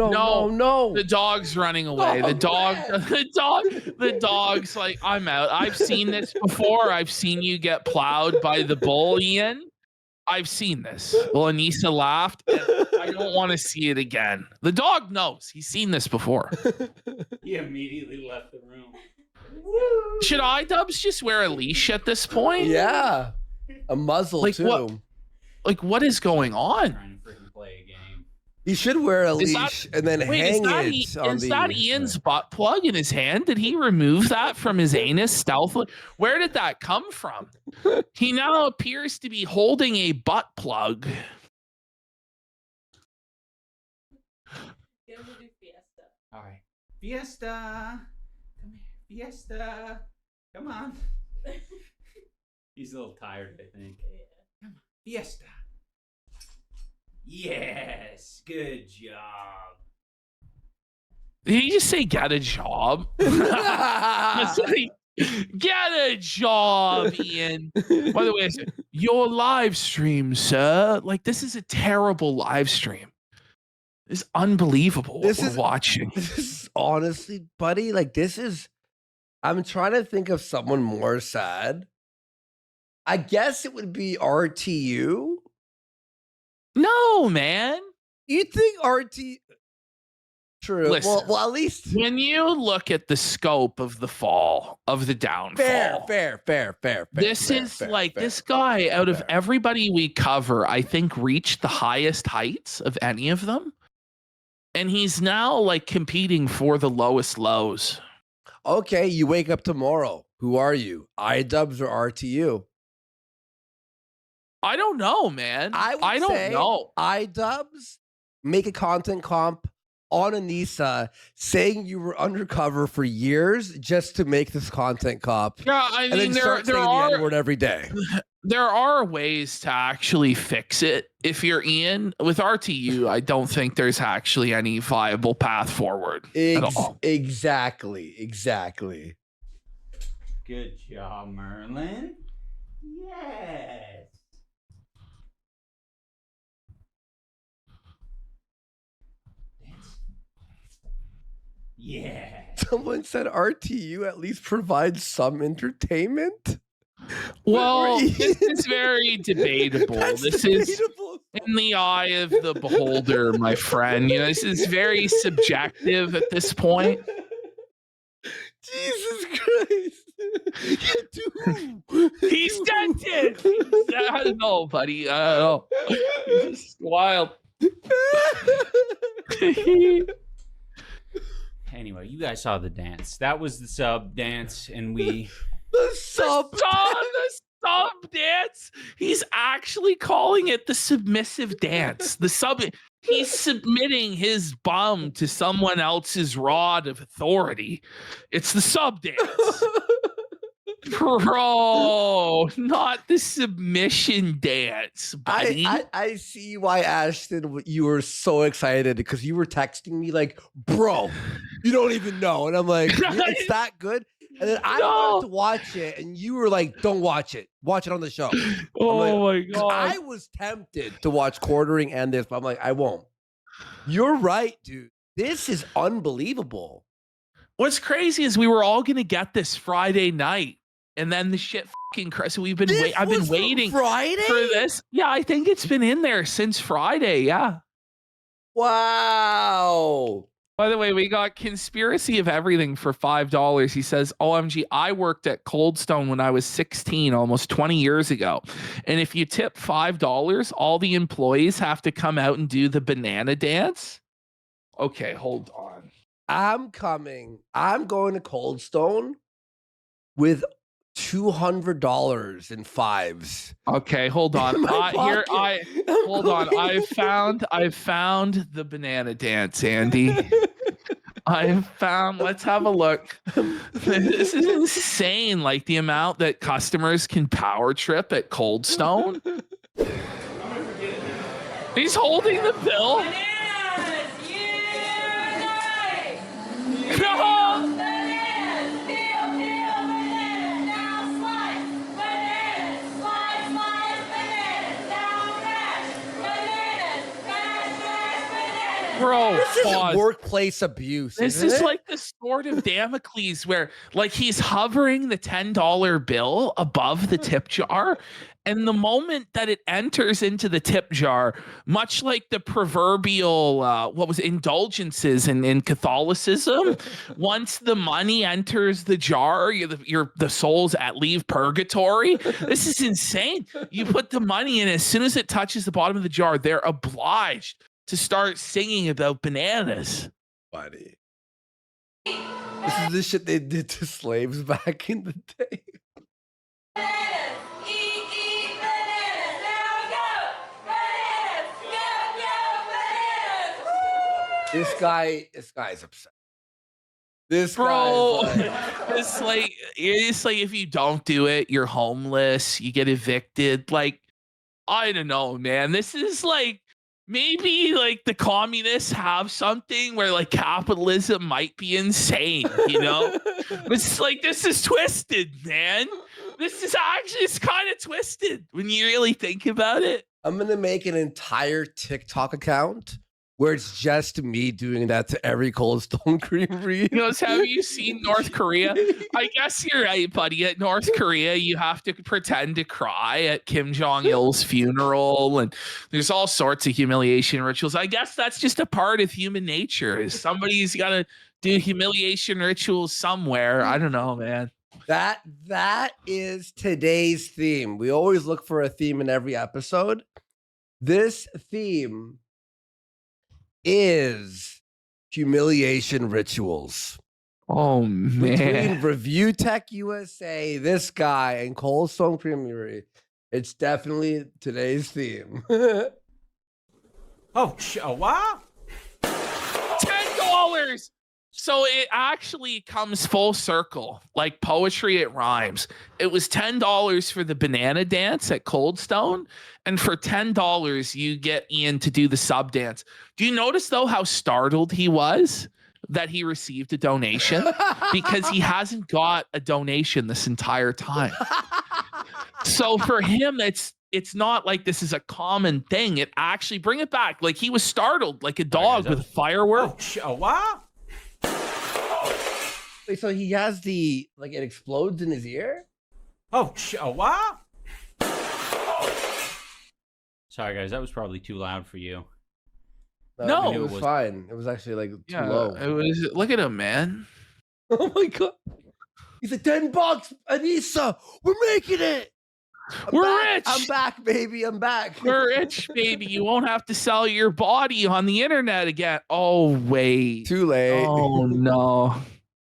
The dog's running away. The dog's like, I'm out. I've seen this before. I've seen you get plowed by the bull, Ian. I've seen this. Well, ANISA laughed. I don't want to see it again. The dog knows. He's seen this before. He immediately left the room. Should iDUBBBZ just wear a leash at this point? Yeah. A muzzle Like too. what? Like, what is going on? Trying to freaking play a game. He should wear a Is leash that- and then Wait, hang is it on is the. that Ian's butt plug in his hand? Did he remove that from his anus stealthily? Where did that come from? He now appears to be holding a butt plug. Get him to do Fiesta. All right. Fiesta. Come here. Fiesta. Come on. He's a little tired, I think. Come on. Fiesta. Yes. Good job. Did he just say get a job? That's like, get a job, Ian. By the way, I said, your live stream, sir. Like, this is a terrible live stream. It's unbelievable what we're watching. This is honestly, buddy, like this is. I'm trying to think of someone more sad. I guess it would be RTU. No, man. You think RT? True. Listen, well, at least when you look at the scope of the fall, of the downfall, fair. This guy, out of everybody we cover, I think reached the highest heights of any of them. And he's now like competing for the lowest lows. Okay, you wake up tomorrow. Who are you? iDUBBBZ or RTU? I don't know, man. I don't know. iDUBBBZ make a content comp on ANISA saying you were undercover for years just to make this content comp. Yeah, I and mean, then start saying the N-word every day. There are ways to actually fix it. If you're Ian, with RTU, I don't think there's actually any viable path forward at all. Exactly. Good job, Merlin. Yes. Yeah. Someone said RTU at least provides some entertainment. Well, this is very debatable. That's This debatable. is in the eye of the beholder, my friend. You know, this is very subjective at this point. Jesus Christ. Dude. He's dented. I don't know, buddy. I don't know. It's wild. Anyway, you guys saw the dance. That was the sub dance, and we The sub dance. He's actually calling it the submissive dance. He's submitting his bum to someone else's rod of authority. It's the sub dance. Bro, not the submission dance, buddy. I see why, Ashton, you were so excited because you were texting me like, bro, you don't even know. And I'm like, it's that good? And then I wanted to watch it, and you were like, don't watch it. Watch it on the show. Oh like, my God. I was tempted to watch Quartering and this, but I'm like, I won't. You're right, dude. This is unbelievable. What's crazy is we were all going to get this Friday night. And then the shit fucking so we've been I've been waiting Friday for this. Yeah, I think it's been in there since Friday. Yeah. Wow. By the way, we got Conspiracy of Everything for $5. He says, OMG, I worked at Cold Stone when I was 16, almost 20 years ago. And if you tip $5, all the employees have to come out and do the banana dance. Okay, hold on. I'm coming. I'm going to Cold Stone with $200 in fives. Okay, hold on. In my Here, pocket. hold on. I found the banana dance, Andy. Let's have a look. This is insane. Like the amount that customers can power trip at Cold Stone. He's holding the bill. Bananas, unite! No! Bananas, peel, bananas, now slice. Bananas, slice, bananas, now mash. Bananas, mash, bananas. Bro, This is pause. workplace abuse. This isn't is it? like the sword of Damocles where like he's hovering the $10 bill above the tip jar. And the moment that it enters into the tip jar, much like the proverbial, indulgences in Catholicism, once the money enters the jar, the souls leave purgatory. This is insane. You put the money in, as soon as it touches the bottom of the jar, they're obliged to start singing about bananas. Funny. This is the shit they did to slaves back in the day. Bananas, eat bananas, now go! Bananas, go, bananas! This guy's upset. This Bro, guy's like, it's like if you don't do it, you're homeless, you get evicted. Like, I don't know, man. This is like maybe like the communists have something where like capitalism might be insane, you know? It's like this is twisted, man. This is actually it's kind of twisted when you really think about it. I'm gonna make an entire TikTok account where it's just me doing that to every Cold Stone Creamery. You know, have you seen North Korea? I guess you're right, buddy. At North Korea, you have to pretend to cry at Kim Jong-il's funeral, and there's all sorts of humiliation rituals. I guess that's just a part of human nature. Is somebody's got to do humiliation rituals somewhere. I don't know, man. That is today's theme. We always look for a theme in every episode. This theme is humiliation rituals. Oh man. Between Review Tech USA, this guy, and Cold Stone Creamery, it's definitely today's theme. Oh, wow. $10. So it actually comes full circle. Like poetry, it rhymes. It was $10 for the banana dance at Cold Stone. And for $10, you get Ian to do the sub dance. Do you notice, though, how startled he was that he received a donation? Because he hasn't got a donation this entire time. So for him, it's not like this is a common thing. It actually, bring it back. Like he was startled like a dog with a firework. Oh, wow. Wait, so he has it explodes in his ear? Oh, wow. Sorry, guys. That was probably too loud for you. No, it was fine. It was actually like too low. It was. Look at him, man. Oh my god. He's like, $10, ANISA. We're making it. We're rich. I'm back, baby. I'm back. We're rich, baby. You won't have to sell your body on the internet again. Oh wait. Too late. Oh no.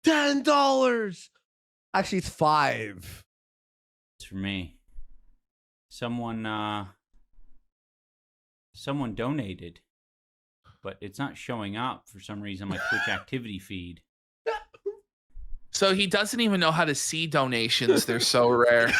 $10. Actually, it's $5. It's for me. Someone donated, but it's not showing up for some reason on my Twitch activity feed. So he doesn't even know how to see donations. They're so rare.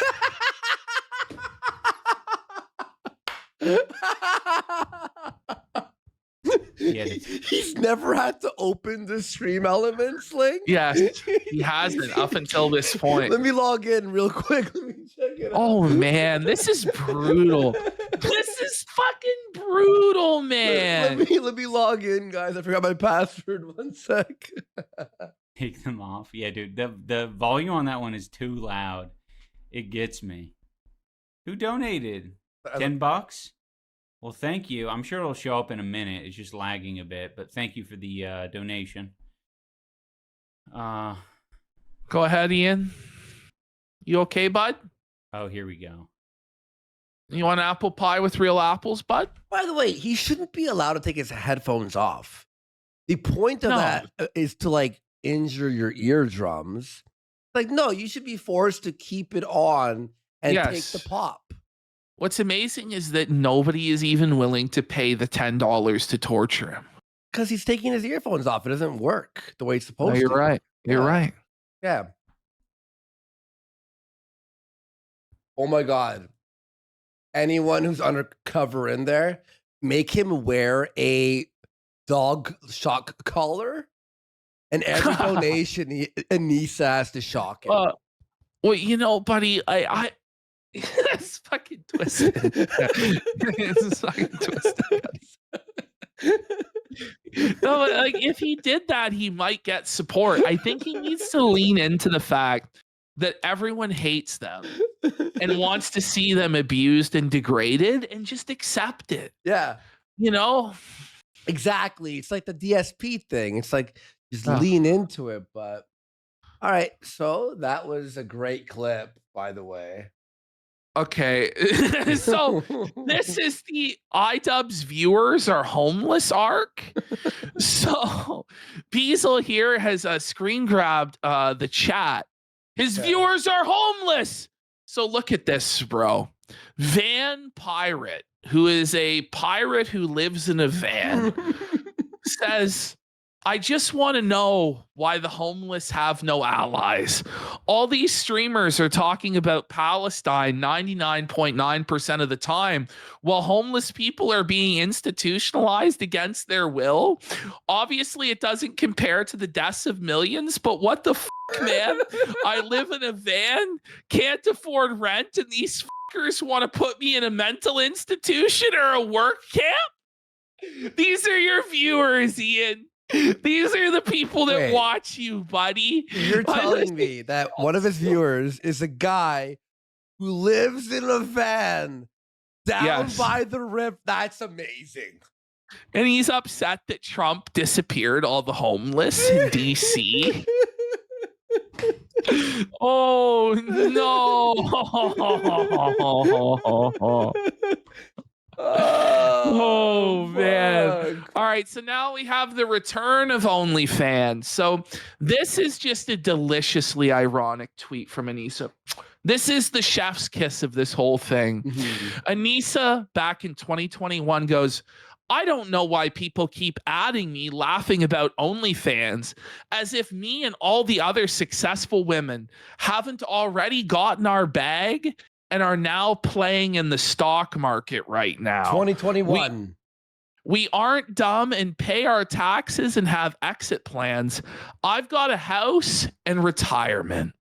Yeah, He's never had to open the stream elements link. Yes, he hasn't up until this point. Let me log in real quick. Let me check it out. Oh man, this is brutal. This is fucking brutal, man. Let me log in, guys. I forgot my password. 1 sec. take them off. Yeah, dude, the volume on that one is too loud. It gets me. Who donated? $10? Well, thank you. I'm sure it'll show up in a minute. It's just lagging a bit, but thank you for the donation. Go ahead, Ian. You okay, bud? Oh, here we go. You want apple pie with real apples, bud? By the way, he shouldn't be allowed to take his headphones off. The point of that is to like injure your eardrums. Like, no, you should be forced to keep it on and take the Yes. pop. What's amazing is that nobody is even willing to pay the $10 to torture him. Because he's taking his earphones off. It doesn't work the way it's No, supposed you're to. right. You're Yeah. right. Yeah. Oh my God. Anyone who's undercover in there, make him wear a dog shock collar, and every donation ANISA has to shock him. Well, you know, buddy, I that's fucking twisted. It's fucking twisted. No, but, like, if he did that, he might get support. I think he needs to lean into the fact that everyone hates them and wants to see them abused and degraded and just accept it. Yeah. You know? Exactly. It's like the DSP thing. It's like just lean into it. But all right. So that was a great clip, by the way. Okay. So this is the iDUBBBZ viewers are homeless arc. So Beazle here has screen grabbed the chat. His viewers are homeless. So look at this, bro. Van Pirate, who is a pirate who lives in a van, says, I just want to know why the homeless have no allies. All these streamers are talking about Palestine 99.9% of the time, while homeless people are being institutionalized against their will. Obviously, it doesn't compare to the deaths of millions, but what the fuck, man? I live in a van, can't afford rent, and these fuckers want to put me in a mental institution or a work camp? These are your viewers, Ian. These are the people that watch you, buddy. You're telling me that one of his viewers is a guy who lives in a van down by the river. That's amazing. And he's upset that Trump disappeared all the homeless in DC. Oh, no. Oh man. All right, so now we have the return of OnlyFans. So this is just a deliciously ironic tweet from ANISA. This is the chef's kiss of this whole thing. ANISA back in 2021 goes, I don't know why people keep adding me laughing about OnlyFans as if me and all the other successful women haven't already gotten our bag and are now playing in the stock market right now. 2021. We aren't dumb and pay our taxes and have exit plans. I've got a house and retirement.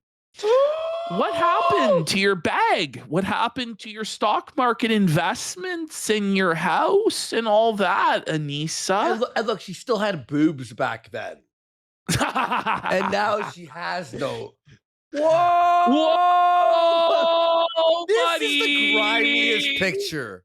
What happened to your bag? What happened to your stock market investments and your house and all that, ANISA? And look, she still had boobs back then. And now she has no. Whoa! Whoa! This buddy. is the grimiest picture.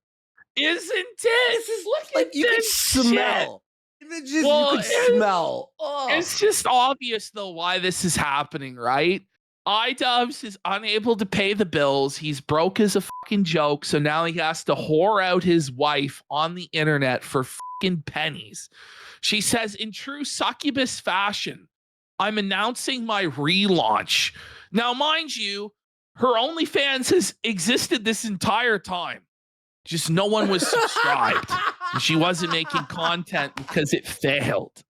Isn't it? This is Look like at you can this smell. Images you can smell. Oh. It's just obvious though why this is happening, right? iDUBBBZ is unable to pay the bills. He's broke as a fucking joke, so now he has to whore out his wife on the internet for fucking pennies. She says, in true succubus fashion, I'm announcing my relaunch. Now, mind you, her OnlyFans has existed this entire time. Just no one was subscribed. And she wasn't making content because it failed.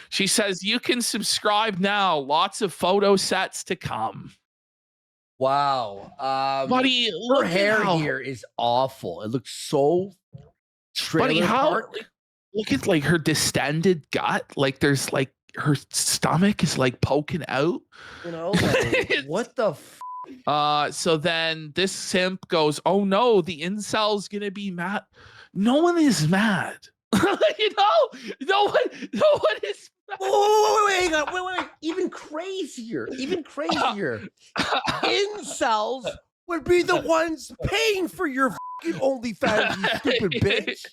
She says, you can subscribe now. Lots of photo sets to come. Wow. Buddy, her hair here is awful. It looks so trailer park. Look at like her distended gut. Like there's like her stomach is like poking out. You know, like, what the so then this simp goes, oh no, the incel's gonna be mad. No one is mad. You know, no one is mad. Wait, hang on. Wait. Even crazier. Incels would be the ones paying for your fucking OnlyFans, you stupid bitch.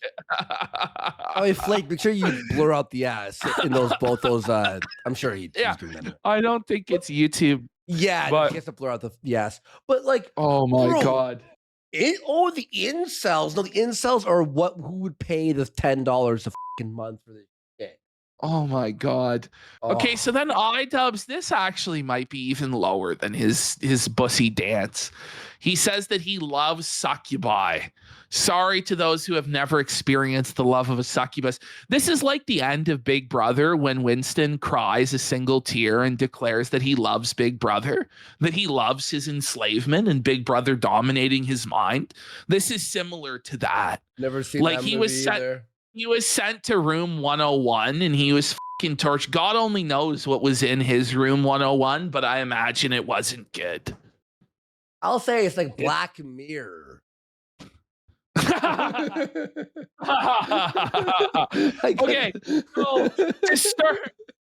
Oh, hey, Flake, make sure you blur out the ass in both those. I'm sure he's doing that. I don't think it's YouTube. Yeah, but he has to blur out the ass. But like, oh my god. The incels. No, the incels are who would pay the $10 a fucking month for this shit. Oh my God. Okay, so then iDUBBBZ, this actually might be even lower than his bussy dance. He says that he loves succubi. Sorry to those who have never experienced the love of a succubus. This is like the end of Big Brother when Winston cries a single tear and declares that he loves Big Brother, that he loves his enslavement and Big Brother dominating his mind. This is similar to that. Never seen like that he movie was either. He was sent to room 101 and he was fucking torched. God only knows what was in his room 101, but I imagine it wasn't good. I'll say it's like Black Mirror. Okay, so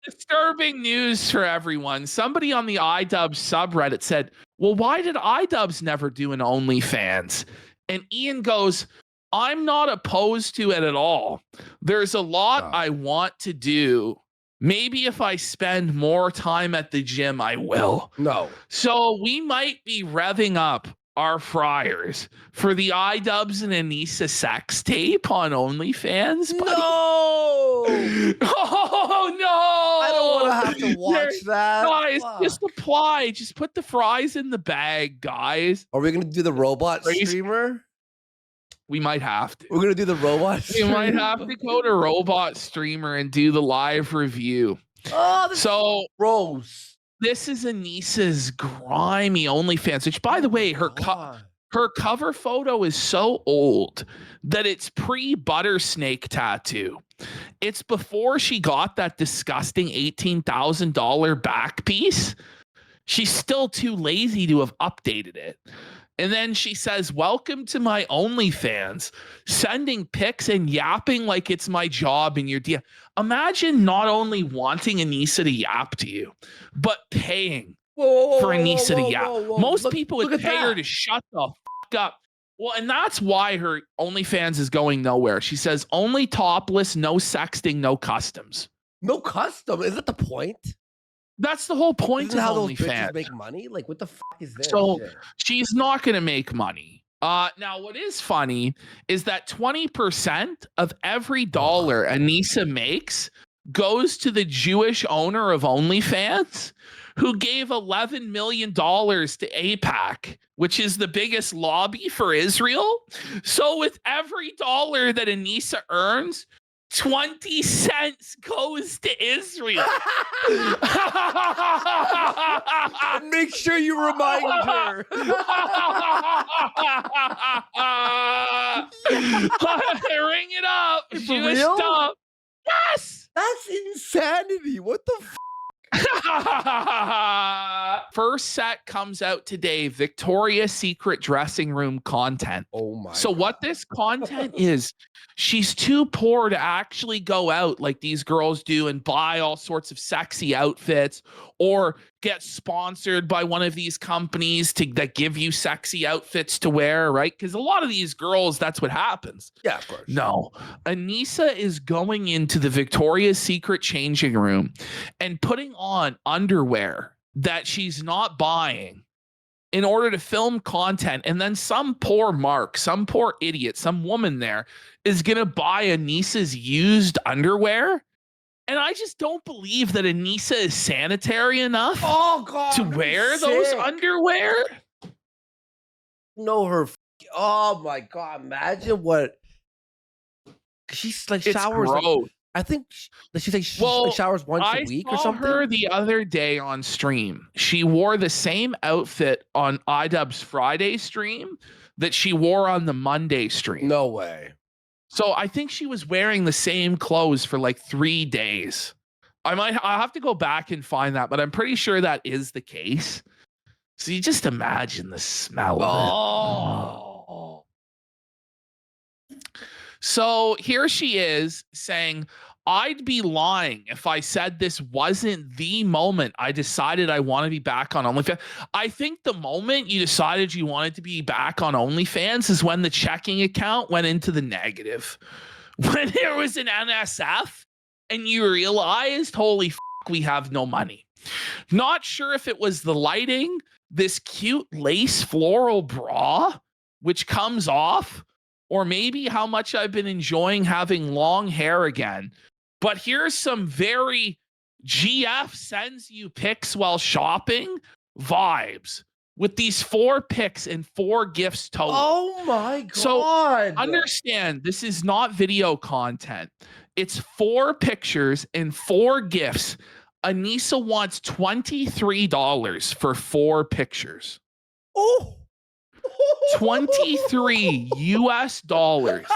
disturbing news for everyone. Somebody on the iDUBBBZ subreddit said, well, why did iDUBBBZ never do an OnlyFans? And Ian goes, I'm not opposed to it at all. There's a lot I want to do. Maybe if I spend more time at the gym, I will. No. So we might be revving up our fryers for the iDUBBBZ and ANISA sex tape on OnlyFans. Buddy. No. Oh no! I don't want to have to watch that. Guys, just apply. Just put the fries in the bag, guys. Are we gonna do the robot streamer? We might have to. We're gonna do the robot We might have to go to Robot Streamer and do the live review. Oh, this so is gross. This is Anisa's grimy OnlyFans, which, by the way, her cover photo is so old that it's pre-butter snake tattoo. It's before she got that disgusting $18,000 back piece. She's still too lazy to have updated it. And then she says, welcome to my OnlyFans, sending pics and yapping like it's my job in your DM. Imagine not only wanting Anisa to yap to you, but paying for Anisa to yap. Most people would pay her to shut the fuck up. Well, and that's why her OnlyFans is going nowhere. She says, only topless, no sexting, no customs. No custom? Is that the point? That's the whole point Isn't of how those OnlyFans. bitches make money? Like, what the fuck is this? So shit? She's not going to make money. Now, what is funny is that 20% of every dollar Anisa makes goes to the Jewish owner of OnlyFans, who gave $11 million to AIPAC, which is the biggest lobby for Israel. So with every dollar that Anisa earns, 20 cents goes to Israel. Make sure you remind her. Ring it up. For Jewish real? stuff. Yes. That's insanity. What the fuck? First set comes out today. Victoria's Secret dressing room content. Oh my. So what this content is, she's too poor to actually go out like these girls do and buy all sorts of sexy outfits or get sponsored by one of these companies that give you sexy outfits to wear, right? Because a lot of these girls, that's what happens. Yeah, of course. No, Anisa is going into the Victoria's Secret changing room and putting on underwear that she's not buying in order to film content. And then some poor mark, some poor idiot, some woman there is going to buy Anisa's used underwear. And I just don't believe that Anisa is sanitary enough to wear those underwear. No, her. Oh my god! Imagine what. She's like showers. Like, I think she's like she showers once a week or something. I saw her the other day on stream. She wore the same outfit on iDUBBBZ Friday stream that she wore on the Monday stream. No way. So I think she was wearing the same clothes for like 3 days. I'll have to go back and find that, but I'm pretty sure that is the case. So you just imagine the smell of it. So here she is saying, I'd be lying if I said this wasn't the moment I decided I want to be back on OnlyFans. I think the moment you decided you wanted to be back on OnlyFans is when the checking account went into the negative. When there was an NSF and you realized, holy fuck, we have no money. Not sure if it was the lighting, this cute lace floral bra, which comes off, or maybe how much I've been enjoying having long hair again. But here's some very GF sends you pics while shopping vibes with these 4 pics and 4 gifts total. Oh my God. So understand, this is not video content. It's 4 pictures and 4 gifts. ANISA wants $23 for 4 pictures. Oh. 23 US dollars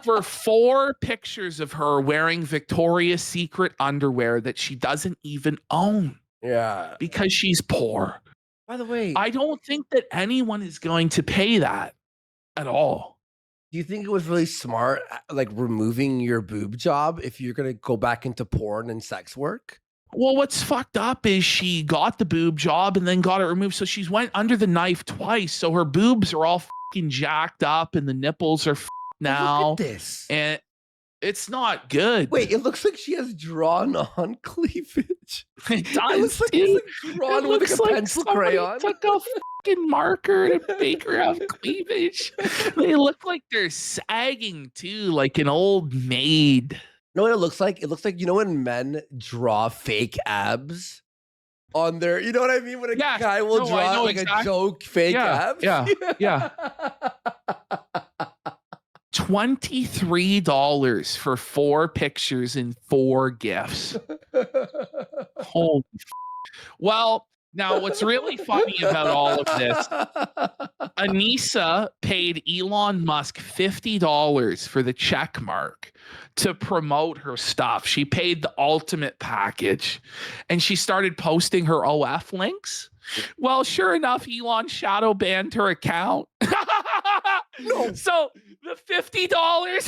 for 4 pictures of her wearing Victoria's Secret underwear that she doesn't even own. Yeah. Because she's poor. By the way, I don't think that anyone is going to pay that at all. do you think it was really smart, like removing your boob job if you're going to go back into porn and sex work? Well, what's fucked up is she got the boob job and then got it removed. So she's went under the knife twice. So her boobs are all fucking jacked up and the nipples are now. Look at this. And it's not good. Wait, it looks like she has drawn on cleavage. It does. It looks like dude. it's like drawn It with looks a like pencil somebody crayon. took a fucking marker and make her have cleavage. They look like they're sagging too, like an old maid. You know what it looks like? It looks like, you know, when men draw fake abs on their, you know what I mean? When a guy will draw like a joke fake abs. Yeah. $23 for 4 pictures and 4 gifts. Holy well, now what's really funny about all of this, ANISA paid Elon Musk $50 for the check mark to promote her stuff. She paid the ultimate package and she started posting her OF links. Well, sure enough, Elon shadow banned her account. No. So the $50,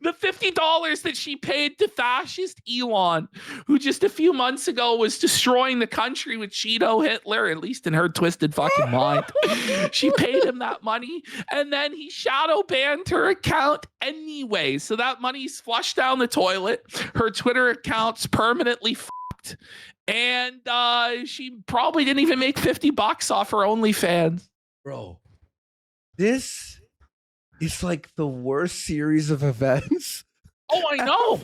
the $50 that she paid to fascist Elon, who just a few months ago was destroying the country with Cheeto Hitler, at least in her twisted fucking mind. She paid him that money, and then he shadow banned her account anyway. So that money's flushed down the toilet. Her Twitter account's permanently fucked. And she probably didn't even make $50 off her OnlyFans. Bro, this is like the worst series of events. Oh, I know.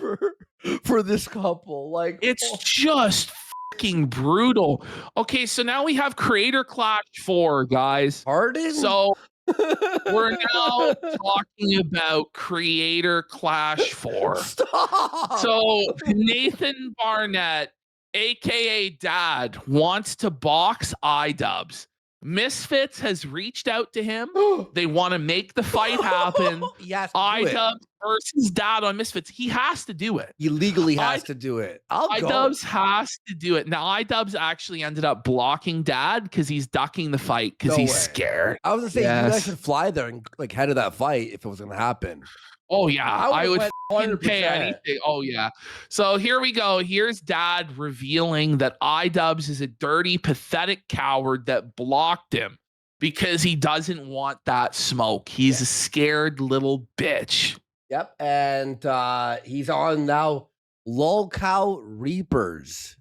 For this couple. Like, it's just fucking brutal. Okay, so now we have Creator Clash 4, guys. Pardon? So we're now talking about Creator Clash 4. Stop. So Nathan Barnett, aka Dad, wants to box iDUBBBZ. Misfits has reached out to him. They want to make the fight happen. Yes, iDUBBBZ versus Dad on Misfits. He has to do it. He legally has to do it. iDUBBBZ has to do it. Now, iDUBBBZ actually ended up blocking Dad because he's ducking the fight because he's scared. I was gonna say you guys should fly there and like head of that fight if it was gonna happen. Oh yeah, I would pay 100%. anything. Oh yeah. So here we go. Here's Dad revealing that iDUBBBZ is a dirty, pathetic coward that blocked him because he doesn't want that smoke. He's a scared little bitch. Yep, and he's on now Lolcow Reapers.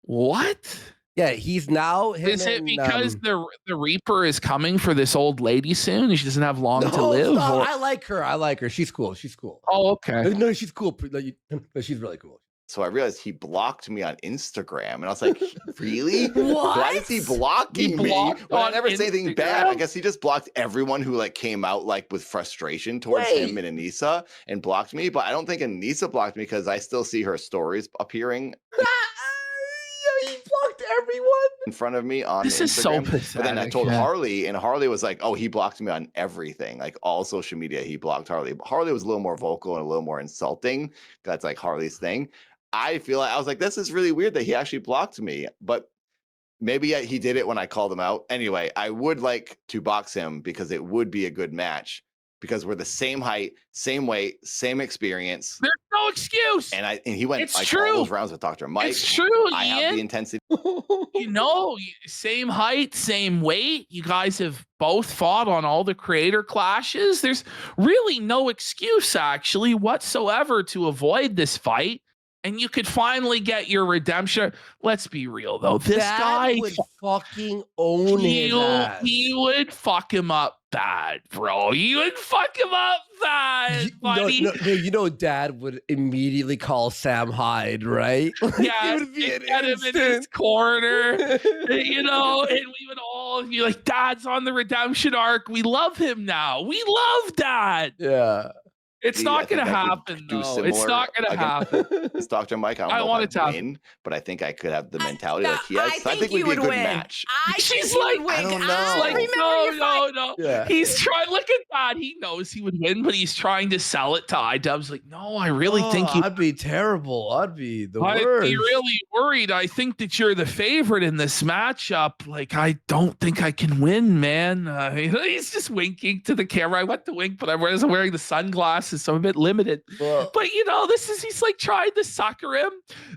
What? Yeah, he's now. Is it because the Reaper is coming for this old lady soon and she doesn't have long to live? No, I like her. I like her. She's cool. She's cool. Oh, okay. No, she's cool. No, she's really cool. So I realized he blocked me on Instagram, and I was like, "Really? What? Why is he blocking me? Well, I never say anything bad. I guess he just blocked everyone who like came out like with frustration towards him and ANISA and blocked me. But I don't think ANISA blocked me because I still see her stories appearing. He blocked everyone in front of me on this Instagram. is so pathetic. But then I told Harley, and Harley was like, "Oh, he blocked me on everything, like all social media. He blocked Harley." But Harley was a little more vocal and a little more insulting. That's like Harley's thing. I feel like I was like, this is really weird that he actually blocked me, but maybe he did it when I called him out. Anyway, I would like to box him because it would be a good match because we're the same height, same weight, same experience. There's no excuse. And he went it's like true. all those rounds with Dr. Mike. It's true. I Ian. have the intensity. You know, same height, same weight. You guys have both fought on all the creator clashes. There's really no excuse actually whatsoever to avoid this fight. and you could finally get your redemption. Let's be real though. This Dad guy would fucking own his ass. he would fuck him up bad, bro. You would fuck him up bad, buddy. No, Dad would immediately call Sam Hyde, right? Yeah, it would be an get him in his corner, you know, and we would all be like, Dad's on the redemption arc. We love him now. We love Dad. Yeah. It's not going to happen, though. It's not going to happen. It's Dr. Mike. I don't know if I'd win, but I think I could have the mentality like he has. I think we'd be a good match. She's like, I don't know. No. Yeah. He's trying. Look at that. He knows he would win, but he's trying to sell it to iDUBBBZ. Like, no, I really think you. I'd be terrible. I'd be the I'd worst. be really worried. I think that you're the favorite in this matchup. Like, I don't think I can win, man. He's just winking to the camera. I went to wink, but I wasn't wearing the sunglasses, so I'm a bit limited. But you know, he's like trying to sucker him.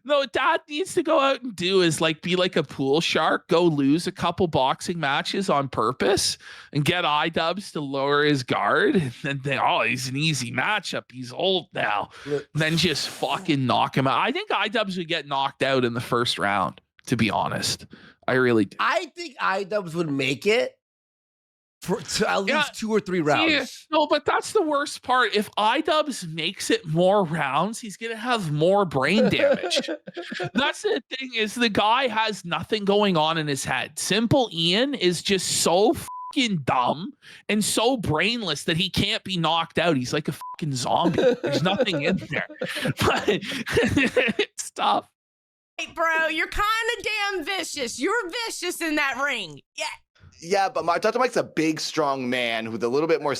No, Dad needs to go out and do is like be like a pool shark, go lose a couple boxing matches on purpose and get iDUBBBZ to lower his guard. And then he's an easy matchup. He's old now. Then just fucking knock him out. I think iDUBBBZ would get knocked out in the first round, to be honest. I really do. I think iDUBBBZ would make it to at least 2 or 3 rounds. Yeah, no, but that's the worst part. If iDUBBBZ makes it more rounds, he's gonna have more brain damage. That's the thing, is the guy has nothing going on in his head. Simple Ian is just so fucking dumb and so brainless that he can't be knocked out. He's like a fucking zombie. There's nothing in there. But it's tough. Hey, bro, you're kind of damn vicious. You're vicious in that ring. Yeah. Yeah, but Dr. Mike's a big, strong man with a little bit more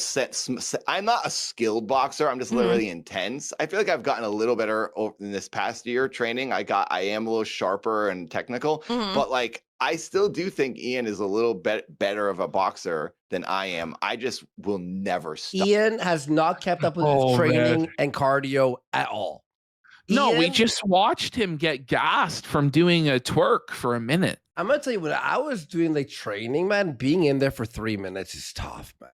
I'm not a skilled boxer. I'm just really intense. I feel like I've gotten a little better in this past year training. I am a little sharper and technical, but like I still do think Ian is a little better of a boxer than I am. I just will never stop. Ian has not kept up with his training and cardio at all. No, we just watched him get gassed from doing a twerk for a minute. I'm gonna tell you, when I was doing like training, man, being in there for 3 minutes is tough, man.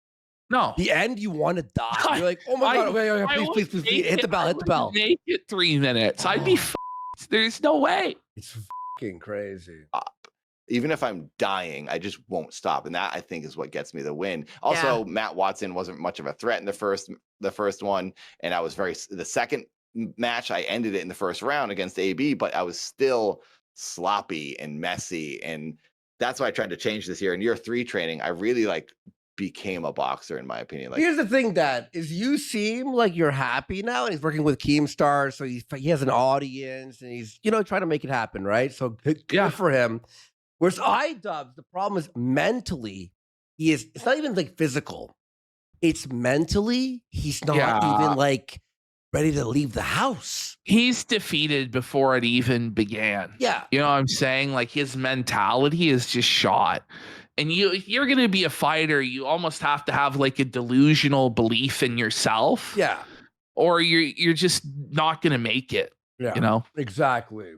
No, the end you want to die. You're like, oh my god, wait, please, hit the bell, hit the bell. Make it 3 minutes. I'd be. There's no way. It's fucking crazy. Even if I'm dying, I just won't stop, and that I think is what gets me the win. Also, Matt Watson wasn't much of a threat in the first one, and I was the second match I ended it in the first round against AB, but I was still sloppy and messy, and that's why I tried to change this year. In year 3 training, I really like became a boxer, in my opinion. Like, here's the thing, Dad, is you seem like you're happy now, and he's working with Keemstar, so he has an audience, and he's trying to make it happen, right? So good for him. Whereas iDUBBBZ, the problem is mentally, it's not even like physical, it's mentally, he's not even like ready to leave the house. He's defeated before it even began. Yeah. You know what I'm saying? Like, his mentality is just shot. And if you're going to be a fighter, you almost have to have like a delusional belief in yourself. Yeah. Or you're just not going to make it. Yeah. You know? Exactly.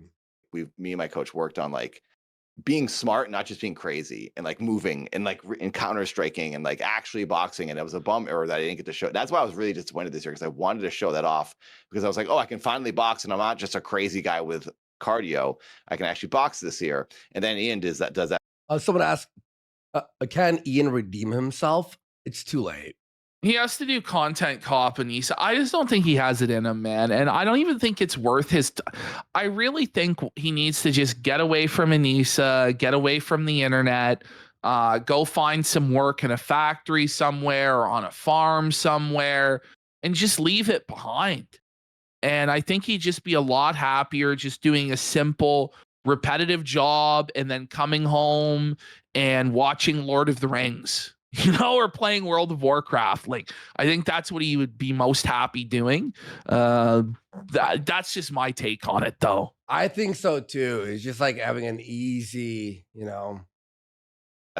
Me and my coach worked on like being smart, not just being crazy, and like moving and like and counter striking and like actually boxing. And it was a bummer that I didn't get to show. That's why I was really disappointed this year, because I wanted to show that off, because I was like, oh, I can finally box, and I'm not just a crazy guy with cardio. I can actually box this year. And then Ian does that. Someone asked, can Ian redeem himself? It's too late. He has to do content cop and ANISA. I just don't think he has it in him, man. And I don't even think it's worth his. I really think he needs to just get away from ANISA, get away from the internet, go find some work in a factory somewhere or on a farm somewhere, and just leave it behind. And I think he'd just be a lot happier just doing a simple, repetitive job and then coming home and watching Lord of the Rings. Or playing World of Warcraft. Like, I think that's what he would be most happy doing. That's just my take on it, though. I think so too. It's just like having an easy, a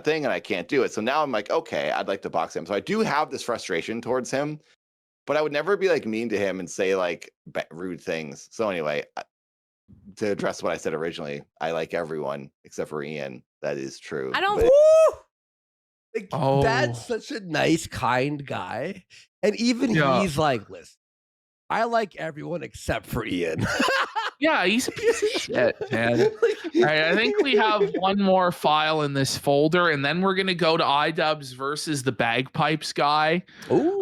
thing, and I can't do it. So now I'm like, okay, I'd like to box him. So I do have this frustration towards him, but I would never be like mean to him and say like rude things. So anyway, to address what I said originally, I like everyone except for Ian. That is true. I don't. But Dad's such a nice, kind guy. And even he's like, listen, I like everyone except for Ian. Yeah, he's a piece of shit, man. All right, I think we have one more file in this folder, and then we're gonna go to iDubbbz versus the bagpipes guy. Ooh.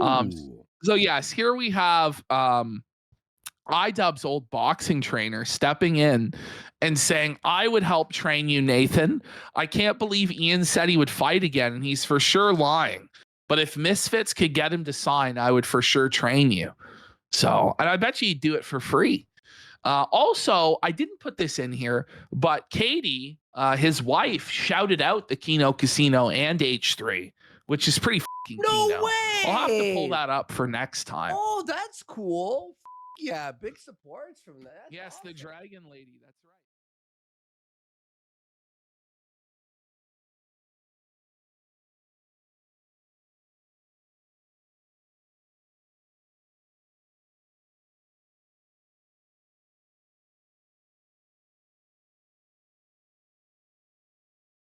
So yes, here we have iDubbbz old boxing trainer stepping in and saying, I would help train you, Nathan. I can't believe Ian said he would fight again, and he's for sure lying. But if Misfits could get him to sign, I would for sure train you. So, and I bet you he'd do it for free. Also, I didn't put this in here, but Katie, his wife, shouted out the Kino Casino and H3, which is pretty fucking No Kino. way. I'll have to pull that up for next time. Oh, that's cool. Yeah, big supports from that. That's Yes, awesome. the Dragon Lady. That's right.